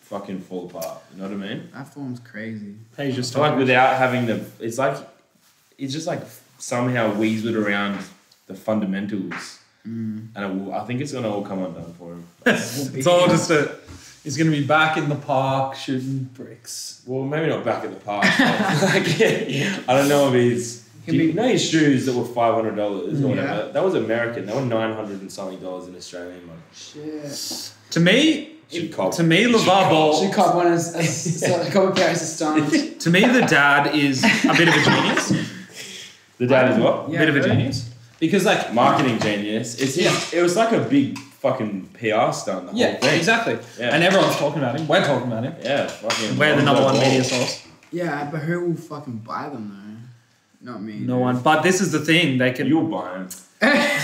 S2: fucking fall apart. You know what I mean?
S3: That form's crazy.
S1: Hey, just
S2: So like without having it's just like somehow weaseled around the fundamentals, and I think it's gonna all come undone for him.
S1: it's all just he's going to be back in the park shooting bricks.
S2: Well, maybe not back at the park. But like, I don't know if he's. Do you know his shoes that were $500 or whatever? That was American. They were $900 and something in Australian money.
S3: Shit.
S1: To me,
S2: Should cop.
S1: LeVar Ball.
S3: Should cop one as a couple pairs of stones.
S1: To me, the dad is a bit of a genius.
S2: The dad is what?
S3: Yeah,
S1: bit of a
S3: really?
S1: genius. Because like
S2: Marketing genius. It was like a big fucking PR stunt. The
S1: yeah,
S2: whole thing.
S1: exactly.
S2: Yeah.
S1: And everyone's talking about him. We're talking about him.
S2: Yeah, fucking.
S1: We're the number one media source.
S3: Yeah, but who will fucking buy them though? Not me.
S1: No one. But this is the thing. They can.
S2: You'll buy him.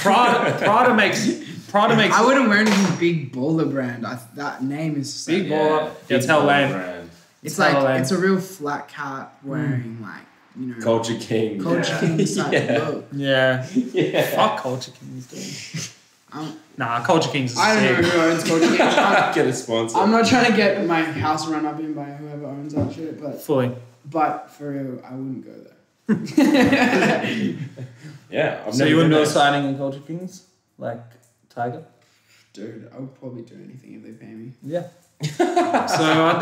S1: Prada makes.
S3: I wouldn't wear anything big baller brand. That name is just
S1: Big
S3: like,
S1: baller. Yeah, it's hell lame.
S2: Brand.
S3: it's
S1: hella
S3: like
S1: lame.
S3: it's a real flat cap wearing like
S2: Culture King.
S3: Culture
S2: yeah.
S3: King type
S2: Yeah.
S3: look.
S1: Yeah.
S2: Yeah.
S1: Fuck Culture Kings, dude. Nah, Culture Kings is
S3: I don't know
S1: sick.
S3: who owns Culture King.
S2: Get a sponsor.
S3: I'm not trying to get my house run up in by whoever owns that shit,
S1: Fully.
S3: but for real, I wouldn't go there.
S2: Yeah. I've
S1: So
S2: never
S1: you wouldn't
S2: been
S1: do a
S2: there.
S1: signing in Culture Kings? Like Tiger?
S3: Dude, I would probably do anything if they pay me.
S1: Yeah. So I'd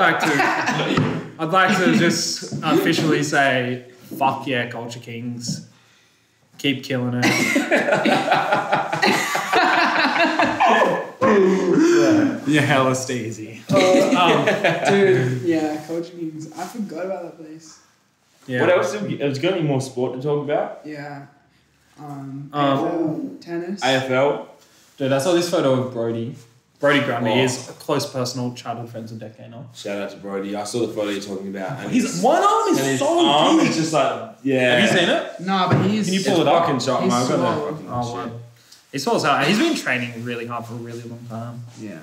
S1: like to just officially say, fuck yeah, Culture Kings. Keep killing it. You're hella steezy.
S3: Dude, yeah, Culture Kings. I forgot about that place.
S2: Yeah. What else? Have you got any more sport to talk about?
S3: Yeah. AFL, tennis.
S2: AFL.
S1: Dude, I saw this photo of Brody. Brody Grundy is a close personal childhood friends with Declan.
S2: Shout out to Brody. I saw the photo you're talking about. And
S1: his one arm is so big.
S2: It's just like, yeah.
S1: Have you seen it?
S3: No, but he's...
S1: Can you pull it up?
S2: Fucking shot.
S3: He's
S2: I've got
S3: swole.
S2: that fucking shit.
S1: He swallows hard. He's been training really hard for a really long time.
S3: Yeah.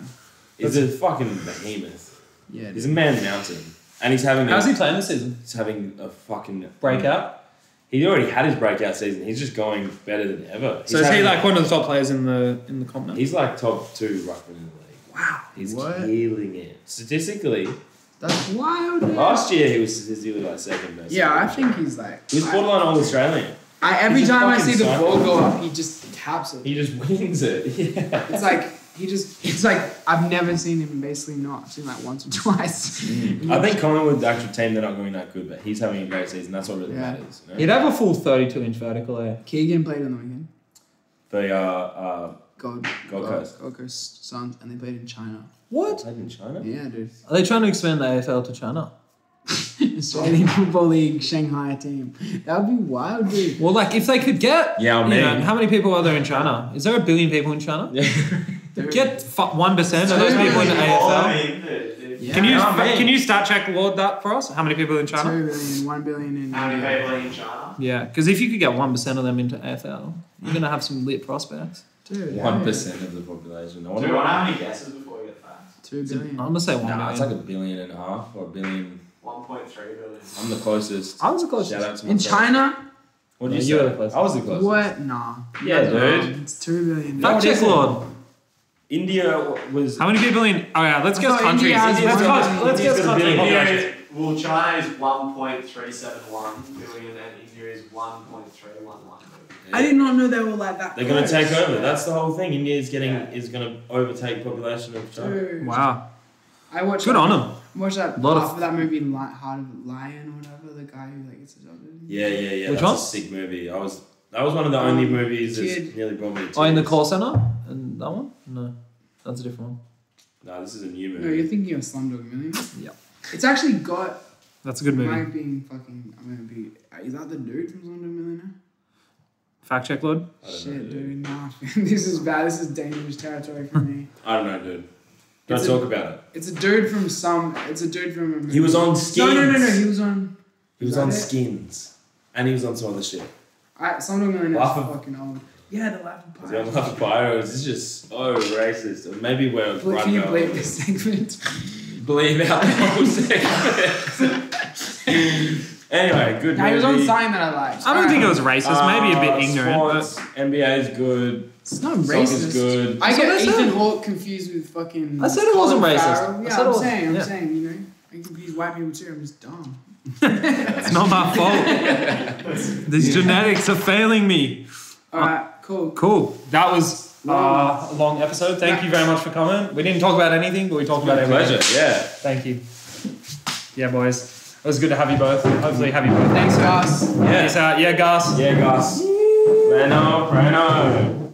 S2: He's a fucking behemoth.
S3: Yeah.
S2: He's a man mountain. And he's having
S1: How's he playing this season?
S2: He's having a fucking...
S1: Breakout?
S2: He already had his breakout season. He's just going better than ever.
S1: So is he like one of the top players in the comp now?
S2: He's like top 2 ruckman in the league.
S1: Wow.
S2: He's killing it. Statistically,
S3: that's wild. Man.
S2: Last year he was statistically like second best.
S3: Yeah, I think he's like...
S2: He was borderline All-Australian.
S3: Every time I see the ball go up, he just taps it.
S2: He just wings it. Yeah.
S3: It's like... It's like, I've never seen him basically not. I've seen like once or twice.
S2: I think Collingwood, the actual team, they're not going that good, but he's having a great season. That's what really matters. You know?
S1: He'd have a full 32-inch vertical there.
S3: Keegan played on the weekend.
S2: The
S3: Gold
S2: Coast
S3: Suns, and they played in China.
S1: What?
S2: Played in China?
S3: Yeah, dude.
S1: Are they trying to expand the AFL to China?
S3: Australian Football League Shanghai team. That would be wild, dude.
S1: Well, like if they could get...
S2: Yeah, man.
S1: How many people are there in China? Is there 1 billion people in China?
S2: Yeah.
S1: Get 1% of those people in the AFL.
S3: Yeah.
S1: Can you stat check Lord that for us? How many people in China?
S3: 2 billion, 1 billion in...
S4: How many people in China?
S1: Yeah, because if you could get 1% of them into AFL, you're going to have some lit prospects.
S3: Dude,
S2: 1% of the population.
S4: Do you want to have any guesses before we get facts?
S3: 2 billion.
S1: I'm going to say 1 billion.
S2: Nah, it's like 1.5 billion or 1 billion.
S4: 1.3 billion.
S2: I'm the closest.
S1: I was the closest.
S2: Shout out to
S3: In
S2: myself.
S3: China?
S2: What did
S1: Yeah,
S2: you
S1: you
S2: say?
S1: were the closest.
S2: I was the closest.
S3: What? Nah.
S2: Yeah, dude.
S3: It's 2 billion.
S1: Fact check Lord.
S2: India was...
S1: How many people in... Oh yeah, let's guess countries.
S3: India has
S1: Let's
S3: one
S1: guess
S2: billion.
S1: countries.
S2: India
S4: Well, China is 1.371 billion and India is 1.311 billion.
S3: I did not know they were like that.
S2: They're going to take over. That's the whole thing. India is going to overtake population of China.
S3: Dude.
S1: Wow.
S3: I watched
S1: Good on them.
S3: Watched that
S1: Lot of-
S3: half of that movie, Heart of a Lion or whatever. The guy who like gets adopted.
S2: Yeah.
S1: Which
S2: That's
S1: one?
S2: a sick movie. That was one of the only movies that
S3: Kid.
S2: nearly brought me to tears.
S1: Oh, in the call center? And that one? No. That's a different one.
S2: No, this is a new
S3: No,
S2: movie.
S3: you're thinking of Slumdog Millionaire.
S1: Yeah.
S3: It's actually got.
S1: That's a good movie.
S3: Might being fucking. I'm gonna be. Is that the dude from Slumdog Millionaire?
S1: Fact check, Lord.
S2: I don't
S3: Shit,
S2: know,
S3: dude. Nah, this is bad. This is dangerous territory for me.
S2: I don't know, dude. Don't
S3: It's
S2: talk about it.
S3: It's a dude from some. It's a dude from. A movie.
S2: He was on Skins.
S3: No. He was on.
S2: He was
S3: that
S2: on
S3: it?
S2: Skins. And he was on some other shit.
S3: Slumdog Millionaire
S2: Laugh
S3: is
S2: of-
S3: fucking old. Yeah, the Laugh of
S2: Was he on
S3: Pirates.
S2: Laugh of Pyros? This is just so racist. Or maybe we're right
S3: Can you
S2: now.
S3: believe this segment?
S2: Believe out the whole segment. Anyway, good
S3: Nah, he was on
S2: movie.
S3: something that I liked.
S1: I don't think it was racist. Maybe a bit ignorant.
S2: Sports, NBA is good.
S3: It's not
S2: Soccer's
S3: racist.
S2: good.
S3: I
S1: So
S3: get
S1: that's
S3: Ethan
S1: it.
S3: Hawke confused with fucking.
S1: I said it wasn't
S3: Colin
S1: racist.
S3: Farrell.
S1: I
S3: Yeah,
S1: said it
S3: I'm
S1: wasn't-
S3: saying,
S1: yeah.
S3: you know, I confuse white people too. I'm just dumb.
S1: It's not my fault. These genetics are failing me.
S3: All right, cool.
S1: Cool. That was a long episode. Thank you very much for coming. We didn't talk about anything, but we talked about everything.
S2: Pleasure, yeah.
S1: Thank you. Yeah, boys. It was good to have you both. Hopefully have you both.
S3: Thanks, Gus.
S1: Yeah. Peace out. Yeah, Gus.
S2: Yeah, guys. Reno.